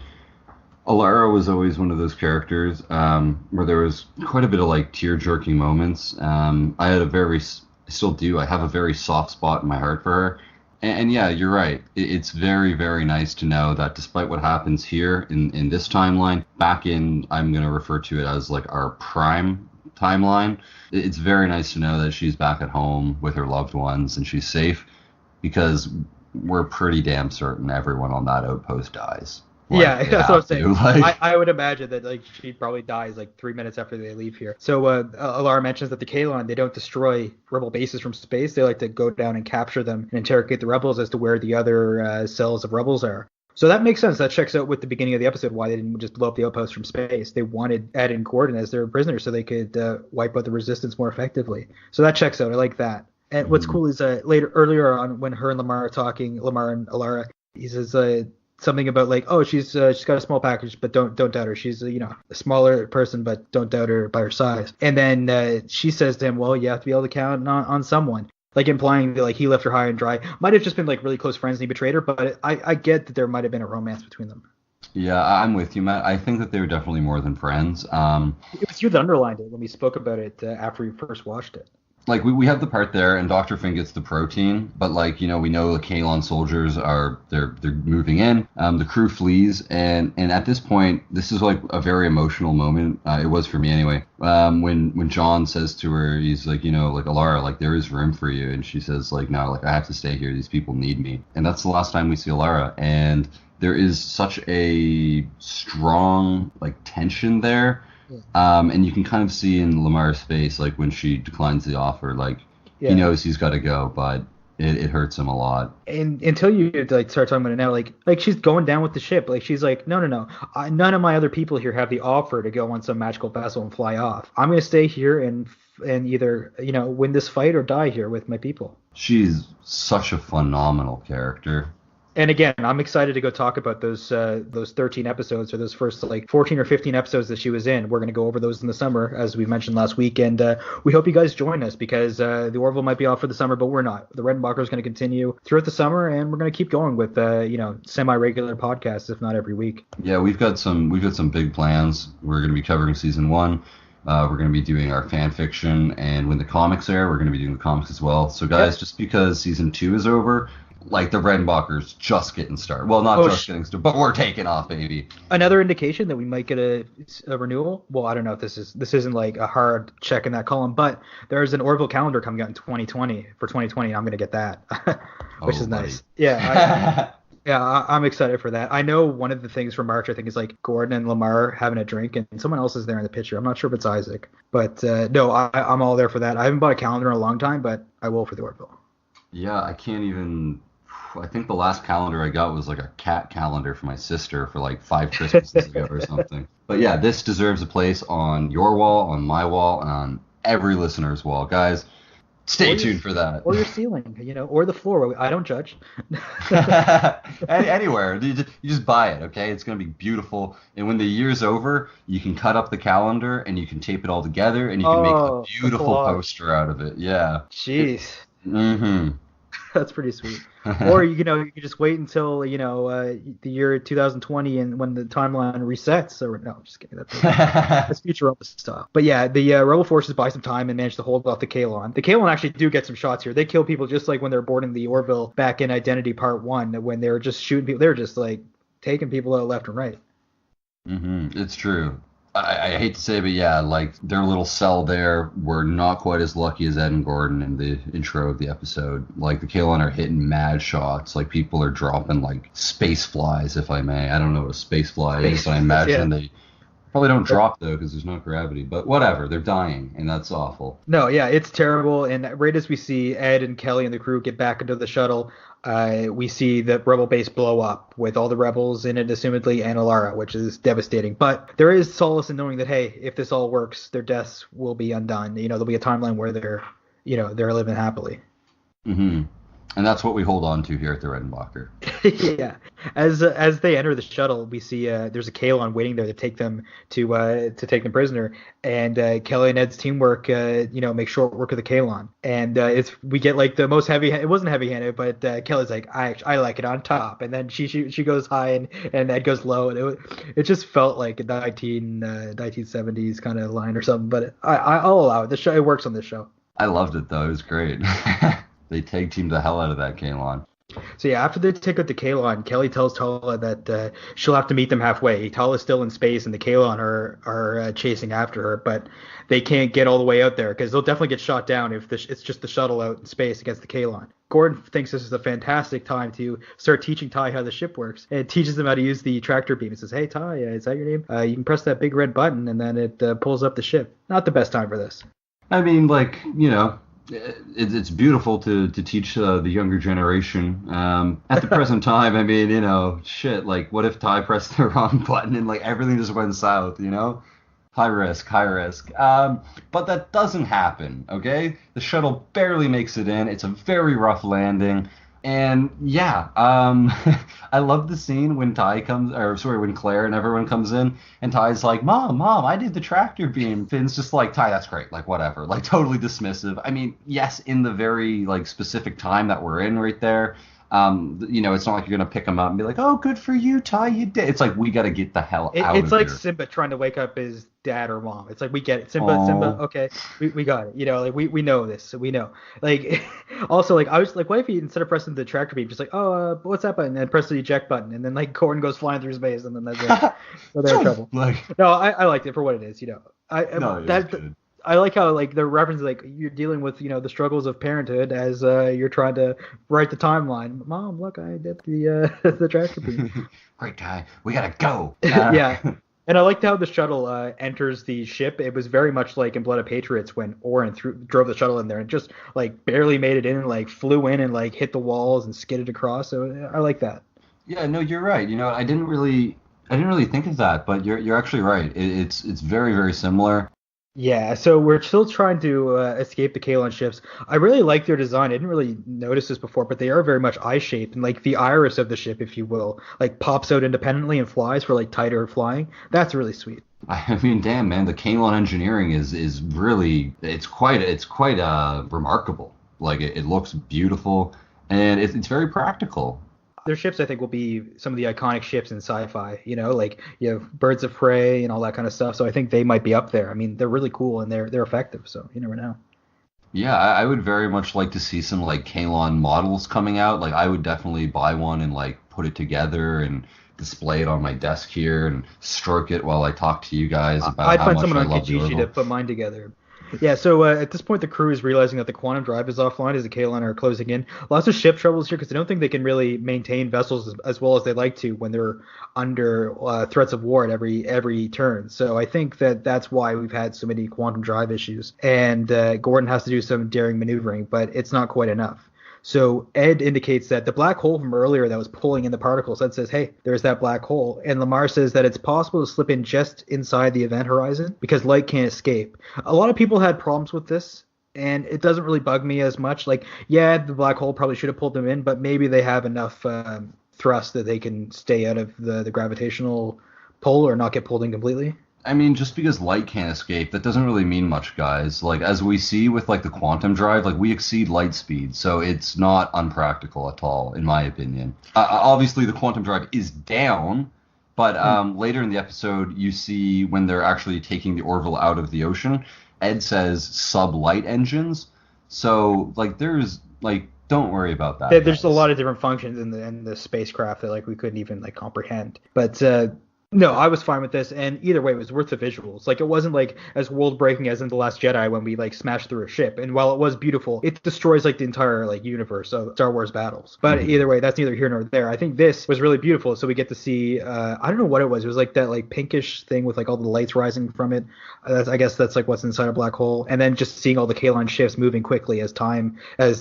Alara was always one of those characters where there was quite a bit of like tear-jerking moments. I still do. I have a very soft spot in my heart for her. And yeah, you're right. It's very, very nice to know that despite what happens here in this timeline, back in, I'm going to refer to it as like our prime timeline, it's very nice to know that she's back at home with her loved ones and she's safe, because we're pretty damn certain everyone on that outpost dies. Yeah, that's what I'm saying. Like, I would imagine that like she probably dies like 3 minutes after they leave here. So Alara mentions that the Kaelon, they don't destroy rebel bases from space. They like to go down and capture them and interrogate the rebels as to where the other cells of rebels are. So that makes sense. That checks out with the beginning of the episode, why they didn't just blow up the outpost from space. They wanted Ed and Gordon as their prisoners so they could wipe out the resistance more effectively. So that checks out. I like that. And what's cool is earlier on when her and Lamar are talking, Lamar and Alara, he says something about like, oh, she's got a small package, but don't doubt her. She's a smaller person, but don't doubt her by her size. And then she says to him, well, you have to be able to count on someone, like implying that like he left her high and dry. Might have just been like really close friends and he betrayed her, but I get that there might have been a romance between them. Yeah, I'm with you, Matt. I think that they were definitely more than friends. It was you that underlined it when we spoke about it after we first watched it. Like we have the part there, and Dr. Finn gets the protein, but like we know the Kaelon soldiers they're moving in. The crew flees, and at this point, this is like a very emotional moment. It was for me anyway. When John says to her, he's like, like Alara, like there is room for you, and she says like, no, like I have to stay here. These people need me, and that's the last time we see Alara, and there is such a strong like tension there. And you can kind of see in Lamar's face, like when she declines the offer, like he knows he's got to go, but it hurts him a lot. And until you like start talking about it now, like she's going down with the ship, like she's like, no, none of my other people here have the offer to go on some magical vessel and fly off. I'm gonna stay here and either win this fight or die here with my people. She's such a phenomenal character. And again, I'm excited to go talk about those 13 episodes, or those first like 14 or 15 episodes that she was in. We're going to go over those in the summer, as we mentioned last week. And we hope you guys join us, because the Orville might be off for the summer, but we're not. The Redenbacher is going to continue throughout the summer, and we're going to keep going with semi-regular podcasts, if not every week. Yeah, we've got some big plans. We're going to be covering season 1. We're going to be doing our fan fiction, and when the comics air, we're going to be doing the comics as well. So guys, just because season 2 is over, like the Redenbacher's just getting started. Well, not getting started, but we're taking off, baby. Another indication that we might get a renewal. Well, I don't know if this isn't like a hard check in that column, but there's an Orville calendar coming out in 2020 for 2020. I'm gonna get that, which is nice. Yeah. I'm excited for that. I know one of the things for March, I think, is like Gordon and Lamar having a drink, and someone else is there in the picture. I'm not sure if it's Isaac, but no, I'm all there for that. I haven't bought a calendar in a long time, but I will for the Orville. Yeah, I can't even. I think the last calendar I got was like a cat calendar for my sister for like 5 Christmases ago or something. But yeah, this deserves a place on your wall, on my wall, and on every listener's wall. Guys, stay tuned for that. Or your ceiling, or the floor. I don't judge. Anywhere. You just buy it, okay? It's going to be beautiful. And when the year's over, you can cut up the calendar and you can tape it all together and you can make a beautiful poster out of it. Yeah. Jeez. Mm-hmm. That's pretty sweet. Or you can just wait until the year 2020 and when the timeline resets. Or no, I'm just kidding. That's Futurama style. But yeah, the rebel forces buy some time and manage to hold off the Kaelon. The Kaelon actually do get some shots here. They kill people just like when they're boarding the Orville back in Identity Part 1, when they were just shooting people. They were just like taking people out left and right. Mm-hmm. It's true. I hate to say, but yeah, like their little cell there were not quite as lucky as Ed and Gordon in the intro of the episode. Like the Kaelon are hitting mad shots. Like people are dropping like space flies, if I may. I don't know what a space fly is, but I imagine they probably don't drop though because there's no gravity. But whatever, they're dying, and that's awful. No, yeah, it's terrible. And right as we see Ed and Kelly and the crew get back into the shuttle, we see the rebel base blow up with all the rebels in it, assumedly, and Alara, which is devastating. But there is solace in knowing that, hey, if this all works, their deaths will be undone. There'll be a timeline where they're living happily. Mm-hmm. And that's what we hold on to here at the Redenbacher. Yeah. As they enter the shuttle, we see there's a Kaelon waiting there to take them to take them prisoner. And Kelly and Ed's teamwork, make short work of the Kaelon. And we get like the most heavy. It wasn't heavy-handed, but Kelly's like, I like it on top. And then she goes high and Ed goes low. And it just felt like a 1970s kind of line or something. But I'll allow it. The show, it works on this show. I loved it though. It was great. They tag teamed the hell out of that Kaelon. So yeah, after they take out the Kalon, Kelly tells Tala that she'll have to meet them halfway. Tala's still in space, and the Kalon are chasing after her, but they can't get all the way out there because they'll definitely get shot down if it's just the shuttle out in space against the Kalon. Gordon thinks this is a fantastic time to start teaching Ty how the ship works, and teaches them how to use the tractor beam. It says, "Hey Ty, is that your name? You can press that big red button, and then it pulls up the ship." Not the best time for this. I mean, like, you know, it's beautiful to teach the younger generation. At the present time, I mean, you know, shit, like, what if Ty pressed the wrong button and, like, everything just went south, you know? High risk, high risk. But that doesn't happen, okay? The shuttle barely makes it in. It's a very rough landing. And yeah, I love the scene when when Claire and everyone comes in, and Ty's like, Mom, I did the tractor beam. Finn's just like, Ty, that's great, like, whatever, like, totally dismissive. I mean, yes, in the very, like, specific time that we're in right there, you know, it's not like you're gonna pick him up and be like, oh, good for you, Ty, you did. It's like, we gotta get the hell out of It's like here. Simba trying to wake up his dad or mom. It's like, we get it. Simba, okay, we got it. You know, like, we know this, so we know. Like, also, like, I was like, what if he, instead of pressing the tractor beam, just like, oh, what's that button? And press the eject button, and then, like, Gordon goes flying through space, and then that's it. So they're in trouble. Like, no, I liked it for what it is, you know. I like how, like, the reference, like, you're dealing with, you know, the struggles of parenthood as you're trying to write the timeline. Mom, look, I did the tractor beam. Great guy, we gotta go. Yeah. And I liked how the shuttle enters the ship. It was very much like in Blood of Patriots when Orin drove the shuttle in there and just, like, barely made it in and, like, flew in and, like, hit the walls and skidded across. So I like that. Yeah, no, you're right. You know, I didn't really think of that, but you're actually right. It's very, very similar. Yeah, so we're still trying to escape the Kalon ships. I really like their design. I didn't really notice this before, but they are very much eye-shaped, and, like, the iris of the ship, if you will, like, pops out independently and flies for, like, tighter flying. That's really sweet. I mean, damn, man, the Kalon engineering is really, it's quite remarkable. Like, it looks beautiful, and it's very practical. Their ships, I think, will be some of the iconic ships in sci-fi, you know, like, you have Birds of Prey and all that kind of stuff. So I think they might be up there. I mean, they're really cool and they're effective. So you never know. Yeah, I would very much like to see some, like, Kalon models coming out. Like, I would definitely buy one and, like, put it together and display it on my desk here and stroke it while I talk to you guys about I'd how find much someone I on love the Kijiji to Orville. put mine together. Yeah, so at this point, the crew is realizing that the quantum drive is offline as the Kalon are closing in. Lots of ship troubles here because I don't think they can really maintain vessels as well as they'd like to when they're under threats of war at every turn. So I think that's why we've had so many quantum drive issues. And Gordon has to do some daring maneuvering, but it's not quite enough. So Ed indicates that the black hole from earlier that was pulling in the particles, Ed says, hey, there's that black hole. And Lamar says that it's possible to slip in just inside the event horizon because light can't escape. A lot of people had problems with this, and it doesn't really bug me as much. Like, yeah, the black hole probably should have pulled them in, but maybe they have enough thrust that they can stay out of the gravitational pull or not get pulled in completely. I mean, just because light can't escape, that doesn't really mean much, guys. Like, as we see with, like, the quantum drive, like, we exceed light speed, so it's not unpractical at all, in my opinion. Obviously, the quantum drive is down, but later in the episode, you see when they're actually taking the Orville out of the ocean, Ed says sub-light engines, so, like, there's, like, don't worry about that. There's guys. a lot of different functions in the spacecraft that, like, we couldn't even, like, comprehend. But no, I was fine with this, and either way, it was worth the visuals. Like, it wasn't, like, as world-breaking as in The Last Jedi when we, like, smashed through a ship. And while it was beautiful, it destroys, like, the entire, like, universe of Star Wars battles. But either way, that's neither here nor there. I think this was really beautiful, so we get to see, I don't know what it was. It was, like, that, like, pinkish thing with, like, all the lights rising from it. I guess that's, like, what's inside a black hole. And then just seeing all the Kalon ships moving quickly as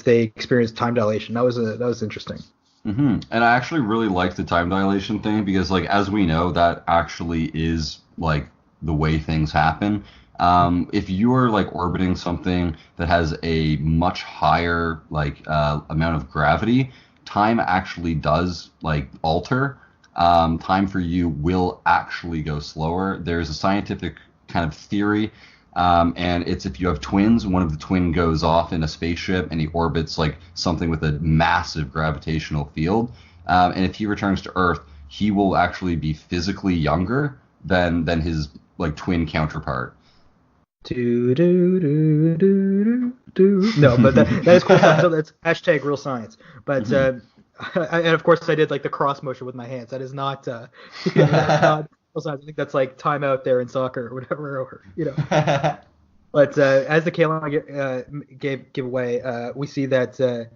they experience time dilation. That was interesting. Mm-hmm. And I actually really like the time dilation thing because, like, as we know, that actually is, like, the way things happen. If you're, like, orbiting something that has a much higher, like, amount of gravity, time actually does, like, alter. Time for you will actually go slower. There's a scientific kind of theory, and it's if you have twins, one of the twin goes off in a spaceship and he orbits, like, something with a massive gravitational field, and if he returns to Earth, he will actually be physically younger than his, like, twin counterpart. No, but that is cool. So that's hashtag real science. But And of course I did like the cross motion with my hands. That is not, that's not. Also, I think that's like timeout there in soccer or whatever, or But as the Kalon give away, we see that the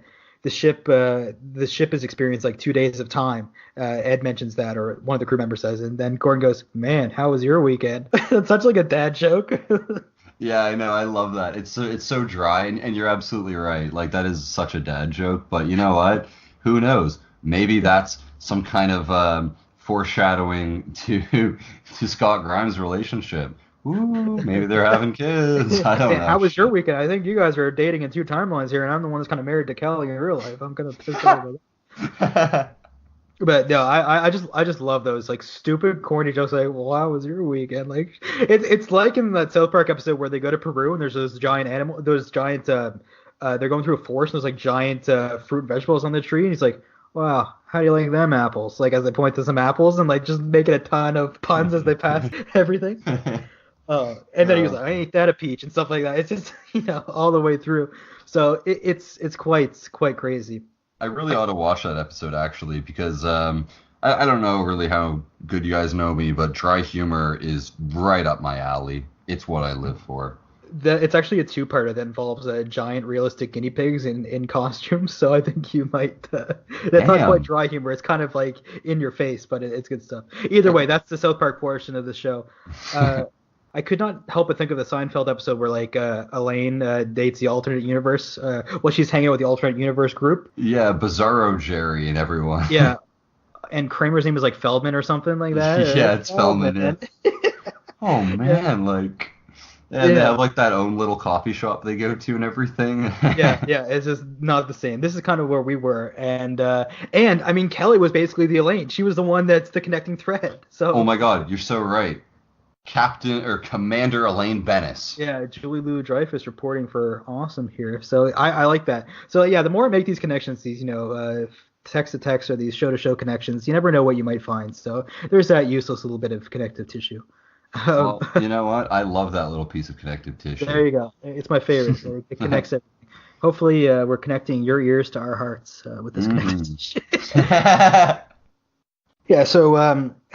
ship has experienced like 2 days of time. Ed mentions that, or one of the crew members says, and then Gordon goes, "Man, how was your weekend?" It's such like a dad joke. Yeah, I know. I love that. It's so dry, and you're absolutely right. Like that is such a dad joke. But you know what? Who knows? Maybe that's some kind of foreshadowing to Scott Grimes' relationship. Ooh, maybe they're having kids. I don't know. How was your weekend? I think you guys are dating in 2 timelines here, and I'm the one that's kind of married to Kelly in real life. I'm kind of pissed off about that. But no, I just love those like stupid corny jokes like, well, how was your weekend? Like it's like in that South Park episode where they go to Peru and there's those giant they're going through a forest and there's like giant fruit and vegetables on the tree, and he's like, wow, how do you like them apples? Like as they point to some apples and like just making a ton of puns as they pass everything. And then he was like, I ain't that a peach and stuff like that. It's just all the way through. So it's quite crazy. I really ought to watch that episode actually, because I don't know really how good you guys know me, but dry humor is right up my alley. It's what I live for. It's actually a 2-parter that involves giant realistic guinea pigs in costumes, so I think you might. That's not quite dry humor. It's kind of like in your face, but it's good stuff. Either way, that's the South Park portion of the show. I could not help but think of the Seinfeld episode where like Elaine dates the alternate universe. She's hanging out with the alternate universe group. Yeah, Bizarro Jerry and everyone. Yeah, and Kramer's name is like Feldman or something like that. Yeah, it's Feldman. Oh man, like. And they have like that own little coffee shop they go to and everything. yeah, it's just not the same. This is kind of where we were, and I mean Kelly was basically the Elaine. She was the one that's the connecting thread. So. Oh my God, you're so right. Captain or Commander Elaine Bennis. Yeah, Julie Louis-Dreyfus reporting for Awesome here. So I like that. So yeah, the more I make these connections, these text to text or these show to show connections, you never know what you might find. So there's that useless little bit of connective tissue. Well, you know what? I love that little piece of connective tissue. There you go. It's my favorite. It connects everything. Hopefully, we're connecting your ears to our hearts with this connective tissue. Yeah, so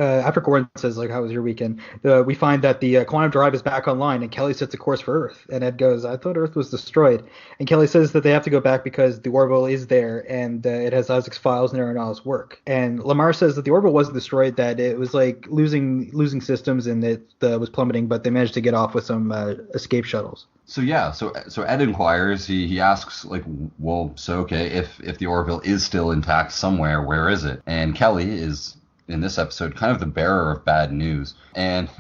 after Gordon says, like, how was your weekend, we find that the quantum drive is back online, and Kelly sets a course for Earth. And Ed goes, I thought Earth was destroyed. And Kelly says that they have to go back because the Orville is there, and it has Isaac's files and Aeronauts work. And Lamar says that the Orville wasn't destroyed, that it was, like, losing systems, and it was plummeting, but they managed to get off with some escape shuttles. So Ed inquires, he asks, like, well, so, okay, if the Orville is still intact somewhere, where is it? And Kelly is, in this episode, kind of the bearer of bad news. And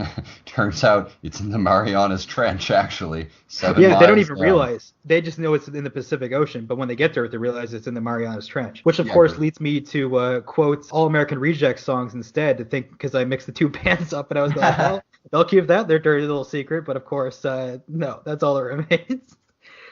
turns out it's in the Marianas Trench, actually. 7 miles they don't even down. realize. They just know it's in the Pacific Ocean, but when they get there, they realize it's in the Marianas Trench. Which, of course, leads me to quote All American Rejects songs instead, to think, because I mixed the two bands up, and I was like, well, they'll keep that their dirty little secret, but of course, no, that's all that remains.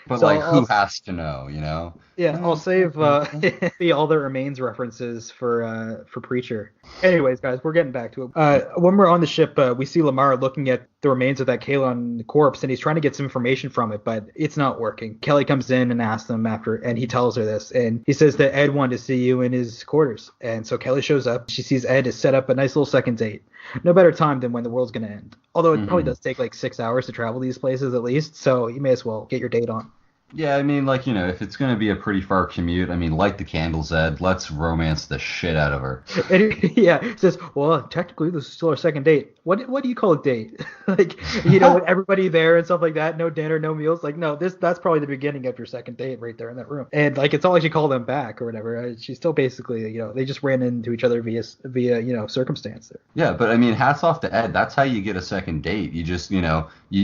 But, so who has to know, you know? Yeah, I'll save the All That Remains references for Preacher. Anyways, guys, we're getting back to it. When we're on the ship, we see Lamar looking at the remains of that Kalon corpse, and he's trying to get some information from it, but it's not working. Kelly comes in and asks him after, and he tells her this, and he says that Ed wanted to see you in his quarters. And so Kelly shows up. She sees Ed has set up a nice little second date. No better time than when the world's going to end. Although it probably does take like 6 hours to travel these places at least, so you may as well get your date on. Yeah, I mean, like, if it's going to be a pretty far commute, I mean, light the candles, Ed. Let's romance the shit out of her. And it says, well, technically, this is still our second date. What do you call a date? Like, with everybody there and stuff like that, no dinner, no meals. Like, no, that's probably the beginning of your second date right there in that room. And, like, it's not like she called them back or whatever. She's still basically, they just ran into each other via circumstance there. Yeah, but, I mean, hats off to Ed. That's how you get a second date. You just, you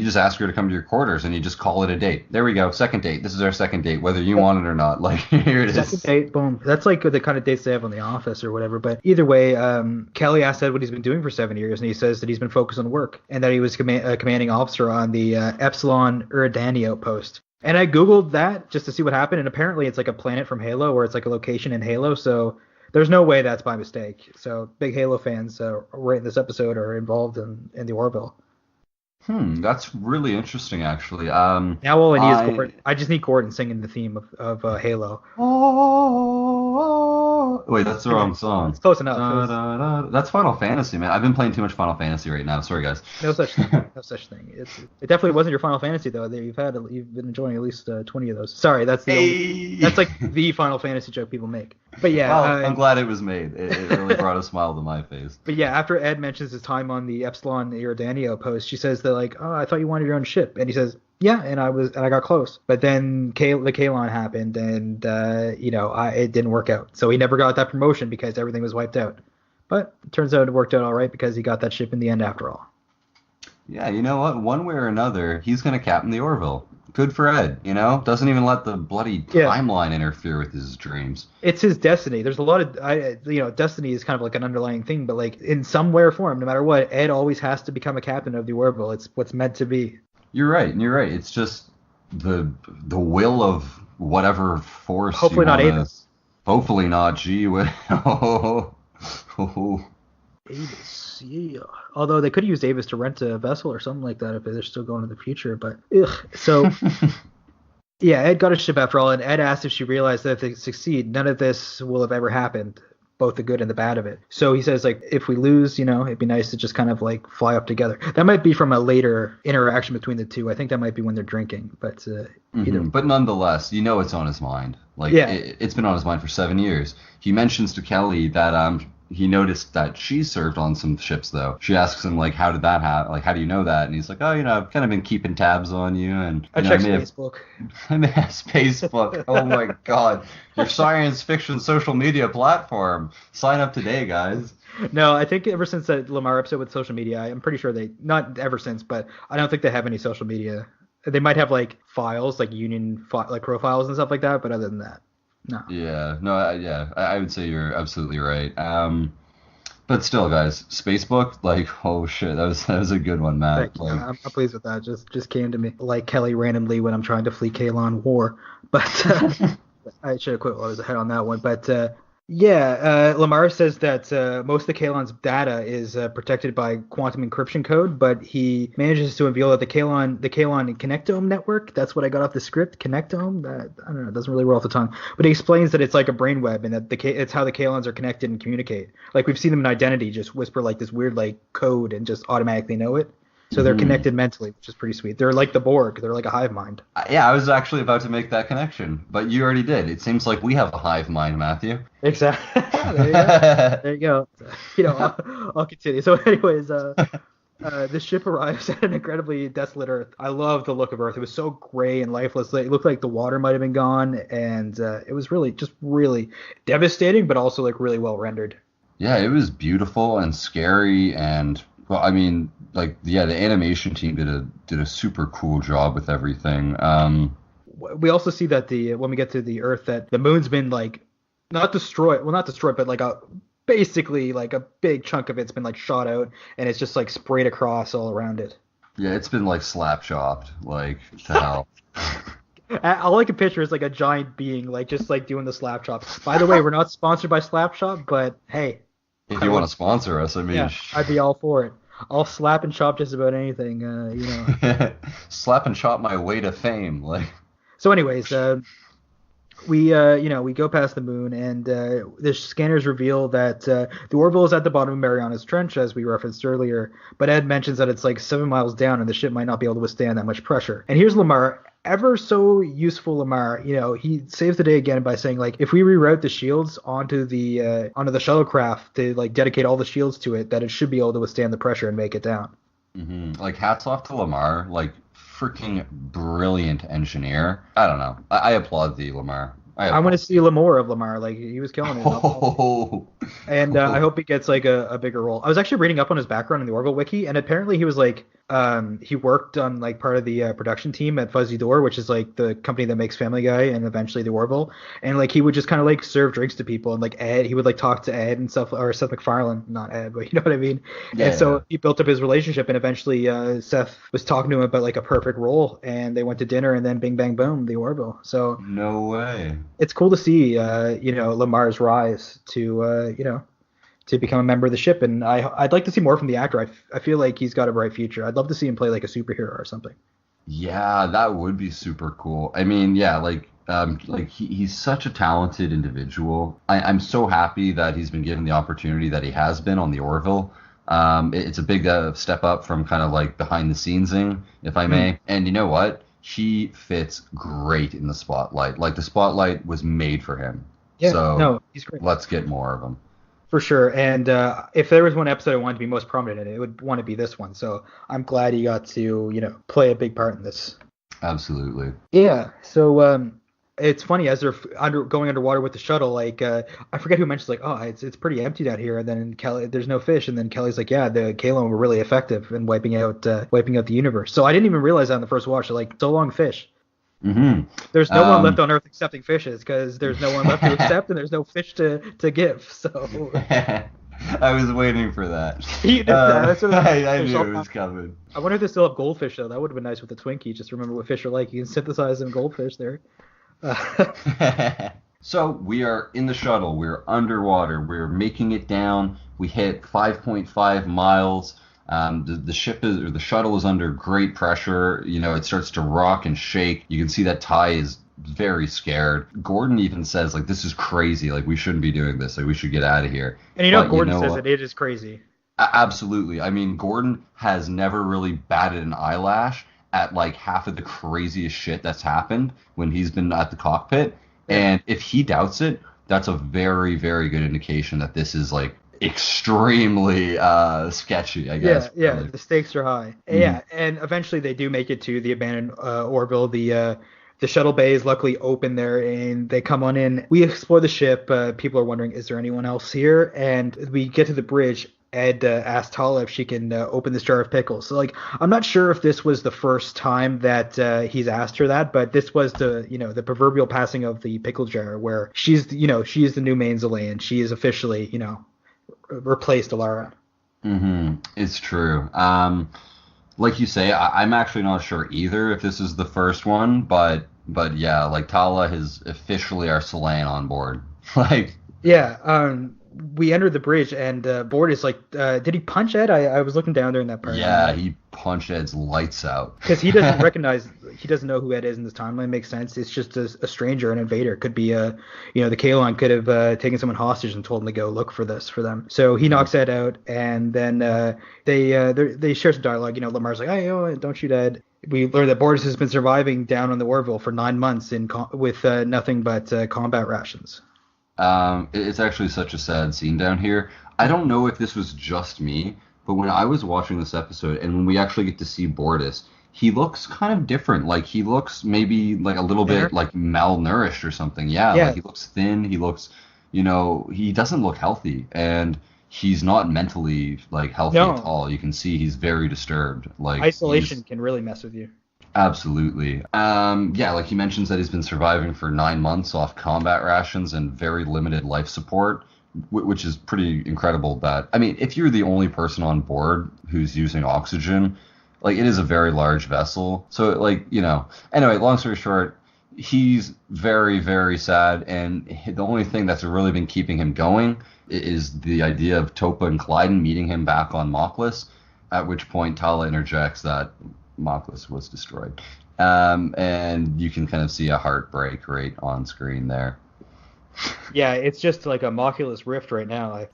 just ask her to come to your quarters and you just call it a date. There we go, second date. This is our second date, whether you want it or not. Like, here it is. Second date, boom. That's like the kind of dates they have on The Office or whatever. But either way, Kelly asked Ed what he's been doing for 7 years, and he says that he's been focused on work and that he was a commanding officer on the Epsilon Eridani outpost. And I Googled that just to see what happened, and apparently it's like a planet from Halo, or it's like a location in Halo, so there's no way that's by mistake. So big Halo fans right in this episode are involved in the Orville. That's really interesting, actually. Now all I need is Gordon. I just need Gordon singing the theme of Halo. Oh, Wait, that's the wrong song. It's close enough. That's Final Fantasy, man. I've been playing too much Final Fantasy right now. Sorry, guys. No such thing. No such thing. It definitely wasn't your Final Fantasy though. You've been enjoying at least 20 of those. Sorry, that's that's like the Final Fantasy joke people make. But yeah, well, I'm glad it was made. It really brought a smile to my face. But yeah, after Ed mentions his time on the Epsilon Iridanio post, she says that like, oh, I thought you wanted your own ship, and he says, yeah, and I got close, but then the Kalon happened, and it didn't work out. So he never got that promotion because everything was wiped out. But it turns out it worked out all right because he got that ship in the end after all. Yeah, you know what? One way or another, he's gonna captain the Orville. Good for Ed, doesn't even let the bloody timeline interfere with his dreams. It's his destiny. There's a lot of, destiny is kind of like an underlying thing, but like in some way or form, no matter what, Ed always has to become a captain of the Orville. It's what's meant to be. You're right. It's just the will of whatever force. Hopefully not Avis. Hopefully not. Gee, Avis, yeah. Although they could use Avis to rent a vessel or something like that if they're still going to the future. But so yeah, Ed got a ship after all, and Ed asked if she realized that if they succeed, none of this will have ever happened. Both the good and the bad of it. So he says, like, if we lose, it'd be nice to just kind of like fly up together. That might be from a later interaction between the two. I think that might be when they're drinking, but either. But nonetheless, it's on his mind. Like, it's been on his mind for 7 years. He mentions to Kelly that he noticed that she served on some ships, though. She asks him, like, how did that happen? Like, how do you know that? And he's like, oh, I've kind of been keeping tabs on you. And I checked Facebook. I may have Facebook. Oh, my God. Your science fiction social media platform. Sign up today, guys. No, I think ever since that Lamar episode with social media, I'm pretty sure not ever since, but I don't think they have any social media. They might have, like, files, like union, like profiles and stuff like that, but other than that. No. Yeah, no, I would say you're absolutely right. But still, guys, Spacebook, like, oh shit, that was a good one, Matt. Like, I'm pleased with that. Just came to me like Kelly randomly when I'm trying to flee Kalon War, but I should have quit while I was ahead on that one. But Lamar says that most of the Kalon's data is protected by quantum encryption code, but he manages to reveal that the Kalon connectome network, that's what I got off the script, connectome, that, I don't know, it doesn't really roll off the tongue, but he explains that it's like a brainweb and that it's how the Kalons are connected and communicate. Like we've seen them in Identity just whisper like this weird like code and just automatically know it. So they're connected mentally, which is pretty sweet. They're like the Borg. They're like a hive mind. Yeah, I was actually about to make that connection, but you already did. It seems like we have a hive mind, Matthew. Exactly. There you go. I'll continue. So anyways, the ship arrives at an incredibly desolate Earth. I love the look of Earth. It was so gray and lifeless. It looked like the water might have been gone, and it was really devastating, but also like really well rendered. Yeah, it was beautiful and scary and... Well, I mean, like, yeah, the animation team did a super cool job with everything. We also see that when we get to the Earth, that the moon's been like not destroyed, but like basically like a big chunk of it's been like shot out, and it's just like sprayed across all around it. Yeah, it's been like slap chopped, like to hell. All I can picture is like a giant being like just like doing the slap chop. By the way, we're not sponsored by Slap Chop, but hey. If you want to sponsor us, I mean... Yeah, I'd be all for it. I'll slap and chop just about anything, Slap and chop my way to fame, like... So anyways, we go past the moon, and the scanners reveal that the Orville is at the bottom of Mariana's Trench, as we referenced earlier, but Ed mentions that it's like 7 miles down, and the ship might not be able to withstand that much pressure. And here's Lamar... Ever so useful Lamar, he saves the day again by saying like if we reroute the shields onto the shuttlecraft to like dedicate all the shields to it, that it should be able to withstand the pressure and make it down. Mm-hmm. Like hats off to Lamar, like freaking brilliant engineer. I don't know. I applaud thee, Lamar. I want to see more of Lamar. Like he was killing it. And I hope he gets like a bigger role. I was actually reading up on his background in the Orville wiki, and apparently he was like he worked on like part of the production team at Fuzzy Door, which is like the company that makes Family Guy and eventually the Orville. And like he would just kind of like serve drinks to people, and like Ed, he would like talk to Ed and stuff, or Seth MacFarlane, not Ed, but you know what I mean. Yeah, and so he built up his relationship, and eventually Seth was talking to him about like a perfect role, and they went to dinner, and then bing bang boom, the Orville. So no way. It's cool to see Lamar's rise to to become a member of the ship, and I'd like to see more from the actor. I feel like he's got a bright future. I'd love to see him play like a superhero or something. Yeah, that would be super cool. I mean, yeah, like Like he's such a talented individual. I'm so happy that he's been given the opportunity that he has been on the Orville. It's a big step up from kind of like behind the scenesing, if I may. And you know what? He fits great in the spotlight. Like the spotlight was made for him. Yeah, So no, he's great. let's get more of him. For sure. And if there was one episode I wanted to be most prominent in, it would want to be this one. So I'm glad he got to, play a big part in this. Absolutely. Yeah. So it's funny as they're going underwater with the shuttle. Like I forget who mentions like, oh, it's pretty empty down here. And then Kelly, there's no fish. And then Kelly's like, yeah, the Kalon were really effective in wiping out the universe. So I didn't even realize that in the first watch. They're like, so long, fish. Mm-hmm. There's no one left on Earth accepting fishes because there's no one left to accept and there's no fish to give. So I was waiting for that. I knew it was coming. I wonder if they still have goldfish though. That would have been nice with the Twinkie. Just remember what fish are like. You can synthesize them goldfish there. So we are in the shuttle. We're underwater. We're making it down. We hit 5.5 miles. The shuttle is under great pressure. It starts to rock and shake. You can see that Ty is very scared. Gordon even says, like, this is crazy. Like, we shouldn't be doing this. Like, we should get out of here. And Gordon says it is crazy. Absolutely. I mean, Gordon has never really batted an eyelash at, like, half of the craziest shit that's happened when he's been at the cockpit. Yeah. And if he doubts it, that's a very, very good indication that this is, like, extremely sketchy, I guess. Yeah, really. The stakes are high. Mm-hmm. Yeah, and eventually they do make it to the abandoned Orville. The shuttle bay is luckily open there, and they come on in. We explore the ship. People are wondering, is there anyone else here? And we get to the bridge. Ed asked Tala if she can open this jar of pickles. So, like, I'm not sure if this was the first time that he's asked her that, but this was the proverbial passing of the pickle jar, where she is the new main Zelayan. She is officially, replaced Alara. Mm-hmm. It's true. Like you say, I'm actually not sure either if this is the first one, but yeah, like Tala is officially our Selayan on board. Like, yeah. We entered the bridge and Bord is like, did he punch Ed? I was looking down during that part. Yeah, he punched Ed's lights out. Because he doesn't know who Ed is in this timeline. Makes sense. It's just a stranger, an invader. Could be the Kalon could have taken someone hostage and told him to go look for them. So he knocks Ed out, and then they share some dialogue. Lamar's like, hey, don't shoot Ed. We learn that Bordis has been surviving down on the Orville for 9 months with nothing but combat rations. It's actually such a sad scene down here. I don't know if this was just me, but when I was watching this episode and when we actually get to see Bordis, he looks kind of different. Like, he looks maybe like a little bit like malnourished or something. Yeah. Like, he looks thin. He looks, he doesn't look healthy, and he's not mentally like healthy at all. You can see he's very disturbed. Like, isolation can really mess with you. Absolutely. Yeah, like he mentions that he's been surviving for 9 months off combat rations and very limited life support, which is pretty incredible. If you're the only person on board who's using oxygen, like, it is a very large vessel. So, like, anyway, long story short, he's very, very sad, and the only thing that's really been keeping him going is the idea of Topa and Clyden meeting him back on Moklis, at which point Tala interjects that Moklis was destroyed. And you can kind of see a heartbreak right on screen there. Yeah, it's just like a Moculus rift right now.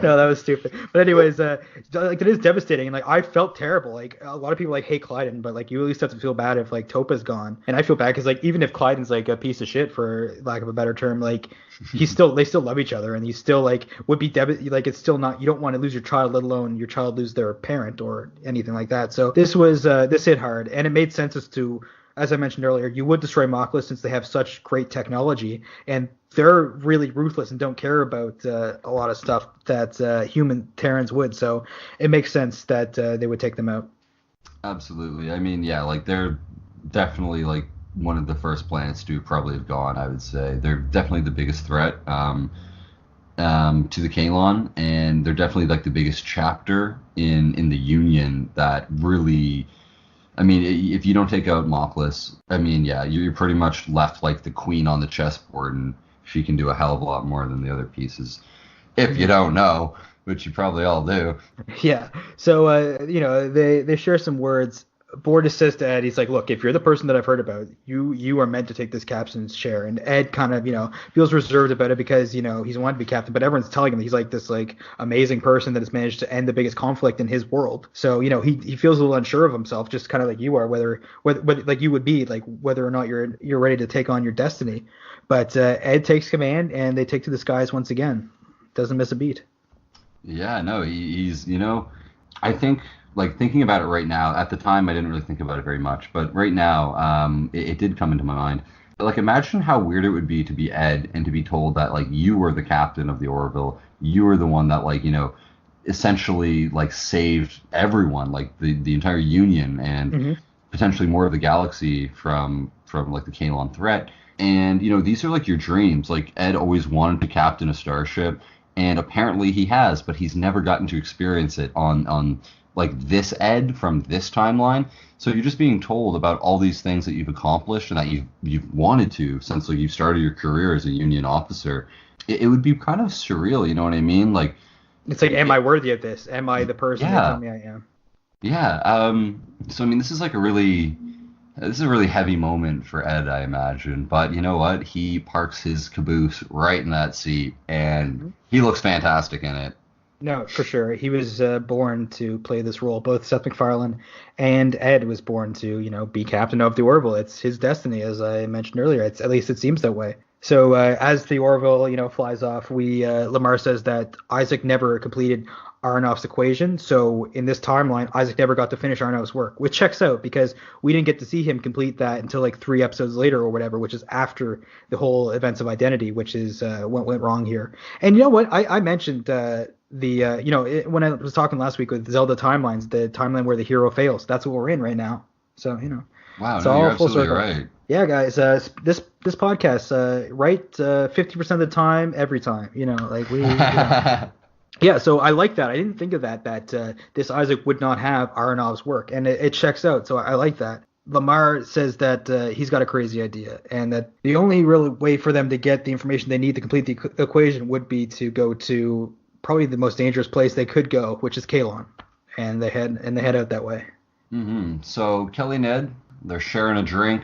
No, that was stupid. But anyways, like, it is devastating, and like, I felt terrible. Like, a lot of people like hate Clyden, but like, you at least have to feel bad if like Topa's gone. And I feel bad because like, even if Clyden's like a piece of shit, for lack of a better term, like, they still love each other, and he still like would be like, it's still not, you don't want to lose your child, let alone your child lose their parent or anything like that. So this hit hard, and it made sense as I mentioned earlier, you would destroy Moklis since they have such great technology, and they're really ruthless and don't care about a lot of stuff that human Terrans would. So it makes sense that they would take them out. Absolutely. Yeah, like, they're definitely like one of the first planets to probably have gone, I would say. They're definitely the biggest threat to the Kalon, and they're definitely like the biggest chapter in the Union that really... if you don't take out Moklis, you're pretty much left like the queen on the chessboard, and she can do a hell of a lot more than the other pieces. If you don't know, which you probably all do. Yeah. So, they share some words Bortus says to Ed, he's like, look, if you're the person that I've heard about, you are meant to take this captain's chair. And Ed kind of, feels reserved about it because, he's wanted to be captain, but everyone's telling him he's like this like amazing person that has managed to end the biggest conflict in his world. So, he feels a little unsure of himself, just kind of like you are, whether like you would be, like whether or not you're ready to take on your destiny. But Ed takes command and they take to the skies once again. Doesn't miss a beat. Yeah, no, he's, I think, like, thinking about it right now, at the time I didn't really think about it very much, but right now it did come into my mind. Like, imagine how weird it would be to be Ed and to be told that, like, you were the captain of the Orville, you were the one that, like, essentially, like, saved everyone, like, the entire Union and potentially more of the galaxy from like, the Kalon threat. And, these are, like, your dreams. Like, Ed always wanted to captain a starship, and apparently he has, but he's never gotten to experience it on like this Ed from this timeline. So you're just being told about all these things that you've accomplished and that you've wanted to since like you started your career as a Union officer. It would be kind of surreal, you know what I mean? Like, it's like, am I worthy of this? Am I the person they tell me I am? Yeah. So I mean, this is a really heavy moment for Ed, I imagine. But you know what? He parks his caboose right in that seat, and he looks fantastic in it. No, for sure. He was born to play this role. Both Seth MacFarlane and Ed was born to, be captain of the Orville. It's his destiny, as I mentioned earlier. At least it seems that way. So as the Orville, flies off, Lamar says that Isaac never completed Aronoff's equation. So in this timeline, Isaac never got to finish Aronoff's work, which checks out because we didn't get to see him complete that until like 3 episodes later or whatever, which is after the whole events of identity, which is what went wrong here. And you know what? I mentioned when I was talking last week with Zelda timelines, the timeline where the hero fails. That's what we're in right now. So, Wow, no, you're absolutely right. Yeah, guys, this podcast, right 50% of the time, every time, like we. Yeah, so I like that. I didn't think of that this Isaac would not have Aronoff's work, and it checks out. So I like that. Lamar says that he's got a crazy idea, and that the only real way for them to get the information they need to complete the equation would be to go to probably the most dangerous place they could go, which is Kalon, and they head out that way. So Kelly and Ed, they're sharing a drink.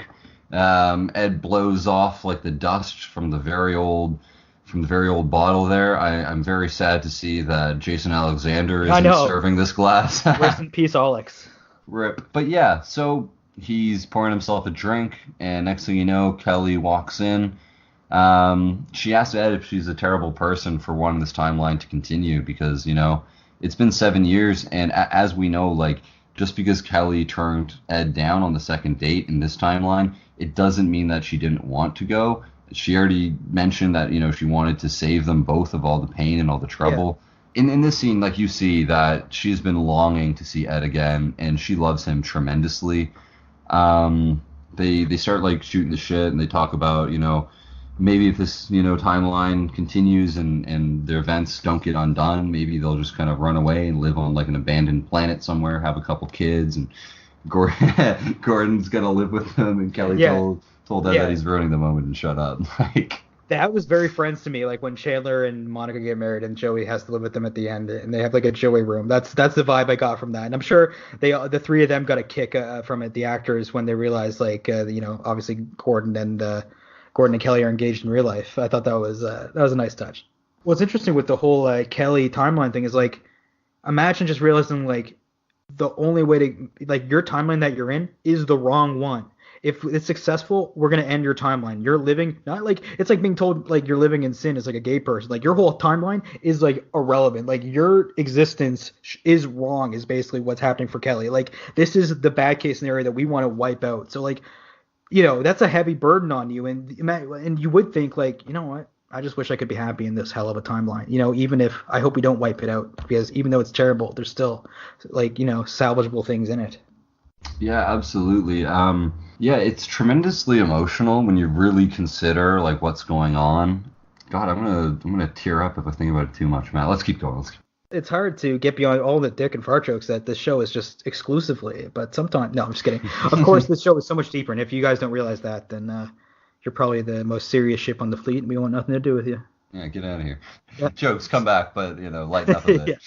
Ed blows off like the dust from the very old bottle there. I'm very sad to see that Jason Alexander isn't serving this glass. Rest in peace, Alex. Rip. But yeah, so he's pouring himself a drink, and next thing you know, Kelly walks in. She asked Ed if she's a terrible person for wanting this timeline to continue because, it's been 7 years, and as we know, like, just because Kelly turned Ed down on the second date in this timeline, it doesn't mean that she didn't want to go. She already mentioned that, she wanted to save them both of all the pain and all the trouble. Yeah. In this scene, like, you see that she's been longing to see Ed again, and she loves him tremendously. They start, like, shooting the shit, and they talk about, maybe if this, timeline continues and their events don't get undone, maybe they'll just kind of run away and live on, like, an abandoned planet somewhere, have a couple kids, and Gordon's going to live with them, and Kelly told Ed that he's ruining the moment and shut up. Like, that was very Friends to me, like when Chandler and Monica get married and Joey has to live with them at the end, and they have like a Joey room. That's the vibe I got from that, and I'm sure the three of them got a kick from it. The actors when they realized like obviously Gordon and Kelly are engaged in real life. I thought that was a nice touch. What's interesting with the whole Kelly timeline thing is like, imagine just realizing like the only way to like your timeline that you're in is the wrong one. If it's successful, we're going to end your timeline. You're living, not like, it's like being told like you're living in sin as like a gay person. Like your whole timeline is like irrelevant. Like your existence is wrong is basically what's happening for Kelly. Like this is the bad case scenario that we want to wipe out. So like, that's a heavy burden on you. And you would think like, you know what? I just wish I could be happy in this hell of a timeline. Even if I hope we don't wipe it out because even though it's terrible, there's still like, salvageable things in it. Yeah, absolutely. Yeah, it's tremendously emotional when you really consider like what's going on. God, I'm gonna tear up if I think about it too much, man. Let's keep going. It's hard to get beyond all the dick and fart jokes that this show is just exclusively. But sometimes, no, I'm just kidding. Of course, this show is so much deeper, and if you guys don't realize that, then you're probably the most serious ship on the fleet, and we want nothing to do with you. Yeah, get out of here. Yeah. Jokes come back, but lighten up a bit.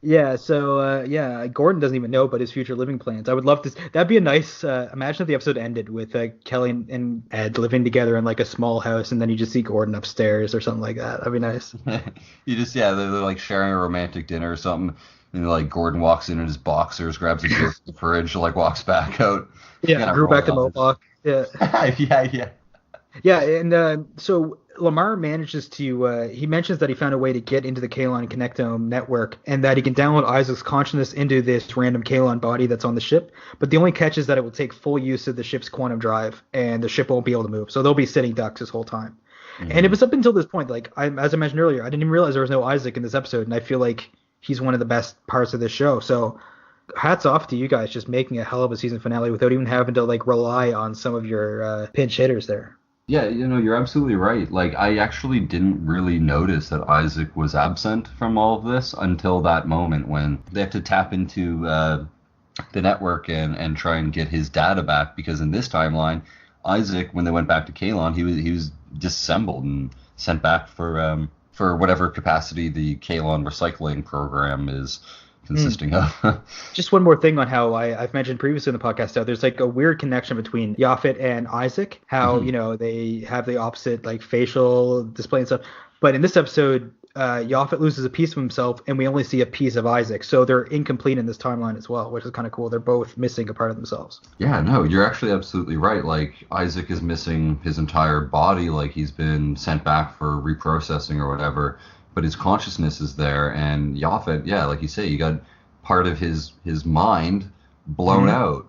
Yeah, so Gordon doesn't even know about his future living plans. I would love to. That'd be a nice. Imagine if the episode ended with Kelly and Ed living together in like a small house, and then you just see Gordon upstairs or something like that. That'd be nice. You just they're like sharing a romantic dinner or something, and like Gordon walks in his boxers, grabs a beer from the fridge, like walks back out. Yeah, grew back to Mohawk. Yeah. Yeah. Yeah, and so Lamar manages to, he mentions that he found a way to get into the Kalon Connectome network and that he can download Isaac's consciousness into this random Kalon body that's on the ship. But the only catch is that it will take full use of the ship's quantum drive and the ship won't be able to move. So they'll be sitting ducks this whole time. Mm-hmm. And it was up until this point, like, as I mentioned earlier, I didn't even realize there was no Isaac in this episode. And I feel like he's one of the best parts of this show. So hats off to you guys just making a hell of a season finale without even having to, like, rely on some of your pinch hitters there. Yeah, you're absolutely right. Like, I actually didn't really notice that Isaac was absent from all of this until that moment when they have to tap into the network and try and get his data back. Because in this timeline, Isaac, when they went back to Kalon, he was disassembled and sent back for whatever capacity the Kalon recycling program is consisting of. Just one more thing on how I've mentioned previously in the podcast, how there's like a weird connection between Yaphet and Isaac, how, they have the opposite like facial display and stuff. But in this episode, Yaphet loses a piece of himself and we only see a piece of Isaac. So they're incomplete in this timeline as well, which is kind of cool. They're both missing a part of themselves. Yeah, no, you're actually absolutely right. Like, Isaac is missing his entire body, like he's been sent back for reprocessing or whatever. But his consciousness is there, and Yaphet, like you say, you got part of his mind blown out.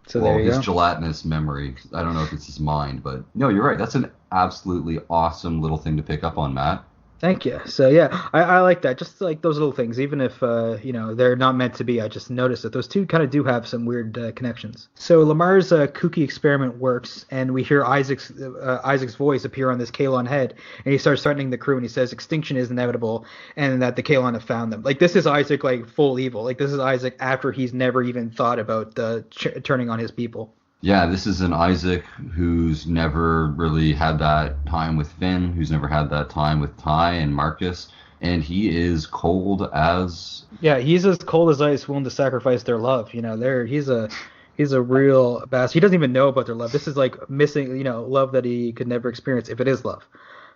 So there you his go. Gelatinous memory. I don't know if it's his mind, but no, you're right. That's an absolutely awesome little thing to pick up on, Matt. Thank you. So yeah, I like that. Just like those little things, even if they're not meant to be. I just noticed that those two kind of do have some weird connections. So Lamar's kooky experiment works, and we hear Isaac's voice appear on this Kalon head, and he starts threatening the crew, and he says extinction is inevitable, and that the Kalon have found them. Like, this is Isaac, like, full evil. Like, this is Isaac after he's never even thought about turning on his people. Yeah, this is an Isaac who's never really had that time with Finn, who's never had that time with Ty and Marcus, and he is cold as... Yeah, he's as cold as ice, willing to sacrifice their love. He's a real bastard. He doesn't even know about their love. This is like missing, love that he could never experience if it is love.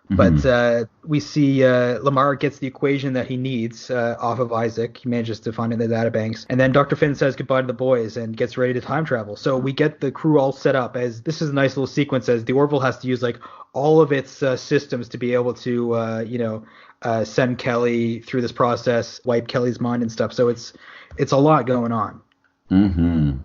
But we see Lamar gets the equation that he needs off of Isaac. He manages to find it in the databanks. And then Dr. Finn says goodbye to the boys and gets ready to time travel. So we get the crew all set up as this is a nice little sequence as the Orville has to use like all of its systems to be able to, send Kelly through this process, wipe Kelly's mind and stuff. So it's a lot going on. Mm-hmm.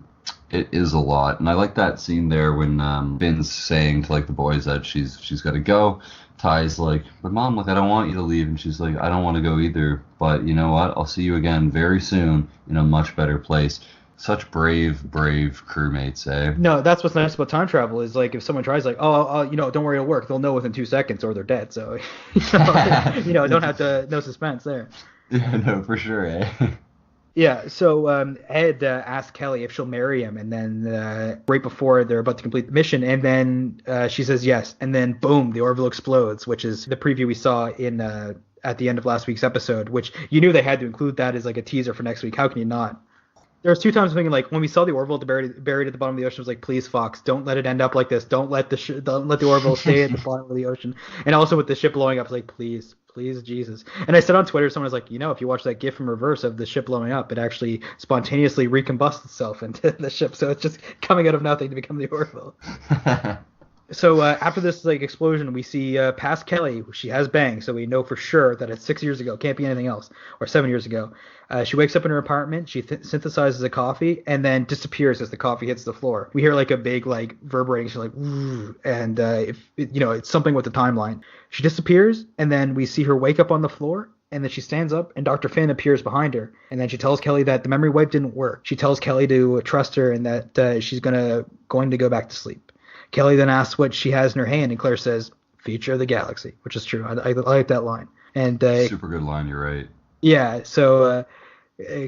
It is a lot. And I like that scene there when Finn's saying to like the boys that she's got to go. Ty's like, but Mom, look, I don't want you to leave. And she's like, I don't want to go either. But you know what? I'll see you again very soon in a much better place. Such brave crewmates, eh? No, that's what's nice about time travel is like if someone tries like, don't worry, it'll work. They'll know within 2 seconds or they're dead. So, don't have to, no suspense there. Yeah, no, for sure, eh? Yeah, so Ed asks Kelly if she'll marry him, and then right before they're about to complete the mission, and then she says yes, and then boom, the Orville explodes, which is the preview we saw in at the end of last week's episode, which you knew they had to include that as like a teaser for next week. How can you not? There was 2 times thinking like when we saw the Orville buried at the bottom of the ocean, I was like, please, Fox, don't let it end up like this. Don't let the Orville stay at the bottom of the ocean. And also with the ship blowing up, I was like, please, Jesus. And I said on Twitter, someone was like, if you watch that GIF in reverse of the ship blowing up, it actually spontaneously recombusts itself into the ship. So it's just coming out of nothing to become the Orville. So after this like explosion, we see past Kelly. She has bangs, so we know for sure that it's 6 years ago. Can't be anything else. Or 7 years ago. She wakes up in her apartment. She synthesizes a coffee and then disappears as the coffee hits the floor. We hear like a big like vibrating. She's like, ooh, and it's something with the timeline. She disappears, and then we see her wake up on the floor. And then she stands up, and Dr. Finn appears behind her. And then she tells Kelly that the memory wipe didn't work. She tells Kelly to trust her and that she's going to go back to sleep. Kelly then asks what she has in her hand, and Claire says, "Feature of the galaxy," which is true. I like that line. And super good line. You're right. Yeah. So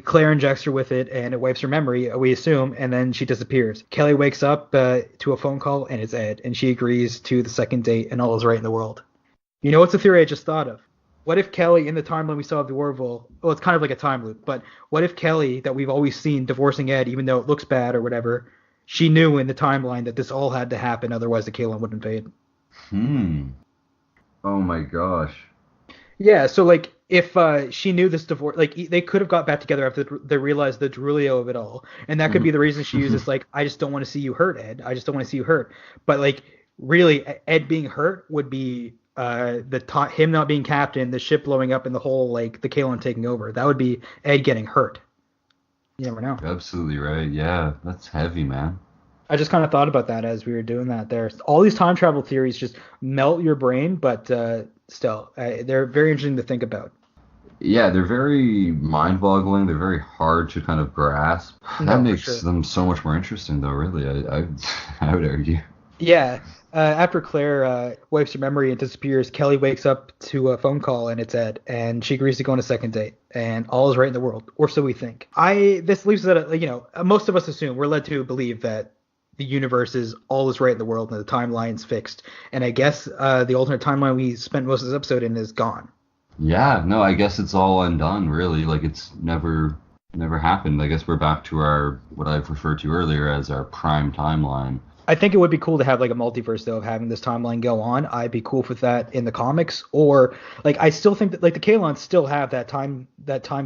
Claire injects her with it, and it wipes her memory, we assume, and then she disappears. Kelly wakes up to a phone call, and it's Ed, and she agrees to the second date, and all is right in the world. You know what's a theory I just thought of? What if Kelly, in the timeline we saw of the Orville, well, it's kind of like a time loop, but what if Kelly, that we've always seen divorcing Ed, even though it looks bad or whatever, she knew in the timeline that this all had to happen, otherwise the Kaylin wouldn't fade. Oh my gosh. Yeah, so like if she knew this divorce, like they could have got back together after they realized the Drulio of it all, and that could be the reason she uses like, I just don't want to see you hurt, Ed. I just don't want to see you hurt. But like really, Ed being hurt would be him not being captain, the ship blowing up, and the whole like the Kaylin taking over. That would be Ed getting hurt. You never know. You're absolutely right. Yeah, that's heavy, man. I just kind of thought about that as we were doing that there. All these time travel theories just melt your brain, but still, they're very interesting to think about. Yeah, they're very mind-boggling. They're very hard to kind of grasp. That makes them so much more interesting, though. Really, I would argue. Yeah. After Claire wipes her memory and disappears, Kelly wakes up to a phone call, and it's Ed, and she agrees to go on a second date, and all is right in the world, or so we think. This leaves us at most of us assume, we're led to believe that the universe is all is right in the world and the timeline's fixed. And I guess the alternate timeline we spent most of this episode in is gone. Yeah, no, I guess it's all undone, really. Like, it's never happened. I guess we're back to what I've referred to earlier as our prime timeline. I think it would be cool to have like a multiverse, though, of having this timeline go on. I'd be cool with that in the comics, or like I still think that like the Kalons still have that time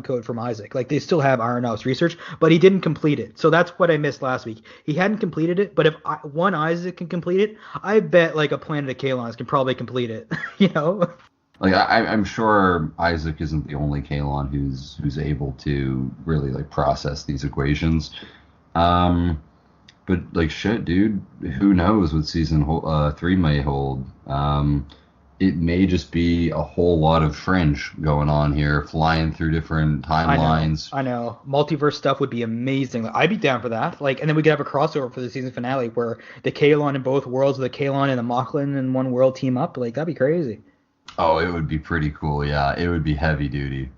code from Isaac. Like they still have Aronoff's research, but he didn't complete it. So that's what I missed last week. He hadn't completed it, but if one Isaac can complete it, I bet like a planet of Kalons can probably complete it. You know. Like I'm sure Isaac isn't the only Kalon who's able to really like process these equations. But like shit, dude, who knows what season 3 may hold? It may just be a whole lot of fringe going on here, flying through different timelines. I know. Multiverse stuff would be amazing. I'd be down for that. Like, and then we could have a crossover for the season finale where the Kalon in both worlds, the Kalon and the Mochlin in one world team up. Like, that'd be crazy. Oh, it would be pretty cool. Yeah, it would be heavy duty.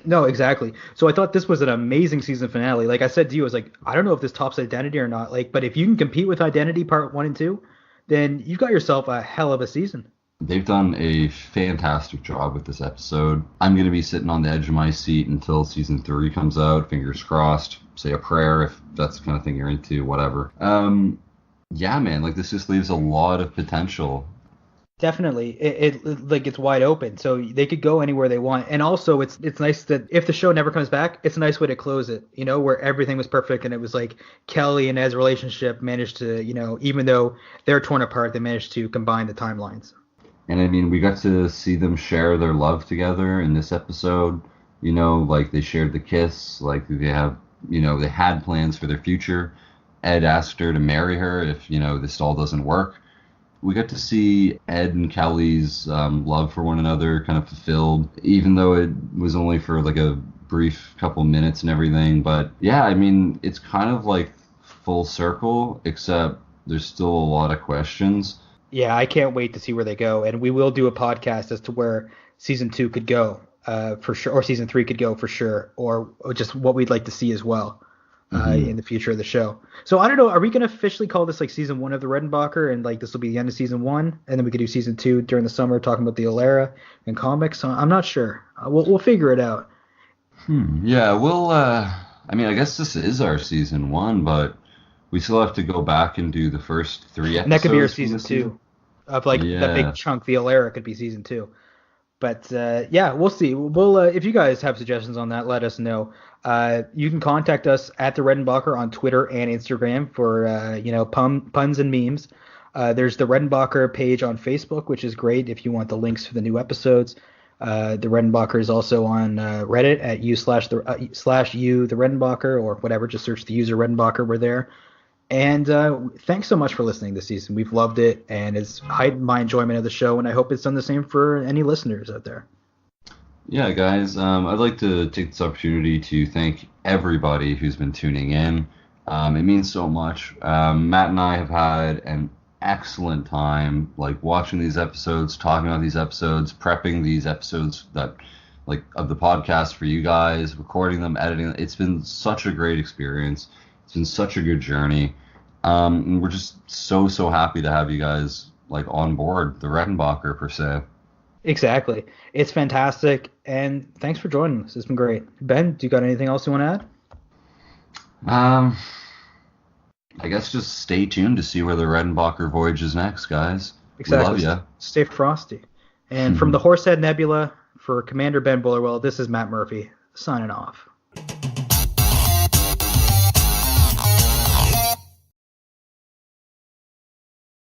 No, exactly. So I thought this was an amazing season finale. Like I said to you, I was like, I don't know if this tops Identity or not. Like, but if you can compete with Identity Part 1 and 2, then you've got yourself a hell of a season. They've done a fantastic job with this episode. I'm going to be sitting on the edge of my seat until season 3 comes out. Fingers crossed. Say a prayer if that's the kind of thing you're into, whatever. Yeah, man, like this just leaves a lot of potential. Definitely, it like it's wide open, so they could go anywhere they want. And also, it's nice that if the show never comes back, it's a nice way to close it. You know, where everything was perfect and it was like Kelly and Ed's relationship managed to, you know, even though they're torn apart, they managed to combine the timelines. And I mean, we got to see them share their love together in this episode. You know, like they shared the kiss, like they had plans for their future. Ed asked her to marry her if, you know, this all doesn't work. We got to see Ed and Kelly's love for one another kind of fulfilled, even though it was only for like a brief couple minutes and everything. But yeah, I mean, it's kind of like full circle, except there's still a lot of questions. Yeah, I can't wait to see where they go. And we will do a podcast as to where season 2 could go for sure, or season 3 could go for sure, or just what we'd like to see as well. In the future of the show. So I don't know, are we going to officially call this like season 1 of the Redenbacher, and like this will be the end of season 1, and then we could do season 2 during the summer talking about the Alera and comics? I'm not sure. We'll figure it out. Yeah, we'll I mean, I guess this is our season 1, but we still have to go back and do the first 3 episodes. And that could be our season 2 of like that big chunk. The Alera could be season 2. But yeah, we'll see. We'll if you guys have suggestions on that, let us know. You can contact us at the Redenbacher on Twitter and Instagram for puns and memes. There's the Redenbacher page on Facebook, which is great if you want the links for the new episodes. The Redenbacher is also on Reddit at /u the Redenbacher or whatever. Just search the user Redenbacher. We're there. And thanks so much for listening this season. We've loved it, and it's heightened my enjoyment of the show, and I hope it's done the same for any listeners out there. Yeah, guys, I'd like to take this opportunity to thank everybody who's been tuning in. It means so much. Matt and I have had an excellent time, like watching these episodes, talking about these episodes, prepping these episodes that, like, of the podcast for you guys, recording them, editing them. It's been such a great experience. It's been such a good journey. And we're just so happy to have you guys like on board the Redenbacher per se. Exactly. It's fantastic, and thanks for joining us. It's been great. Ben, do you got anything else you want to add? Um, I guess just stay tuned to see where the Redenbacher voyage is next, guys. Exactly. We love ya. Stay frosty. And from the Horsehead Nebula, for Commander Ben Bullerwell, this is Matt Murphy, signing off.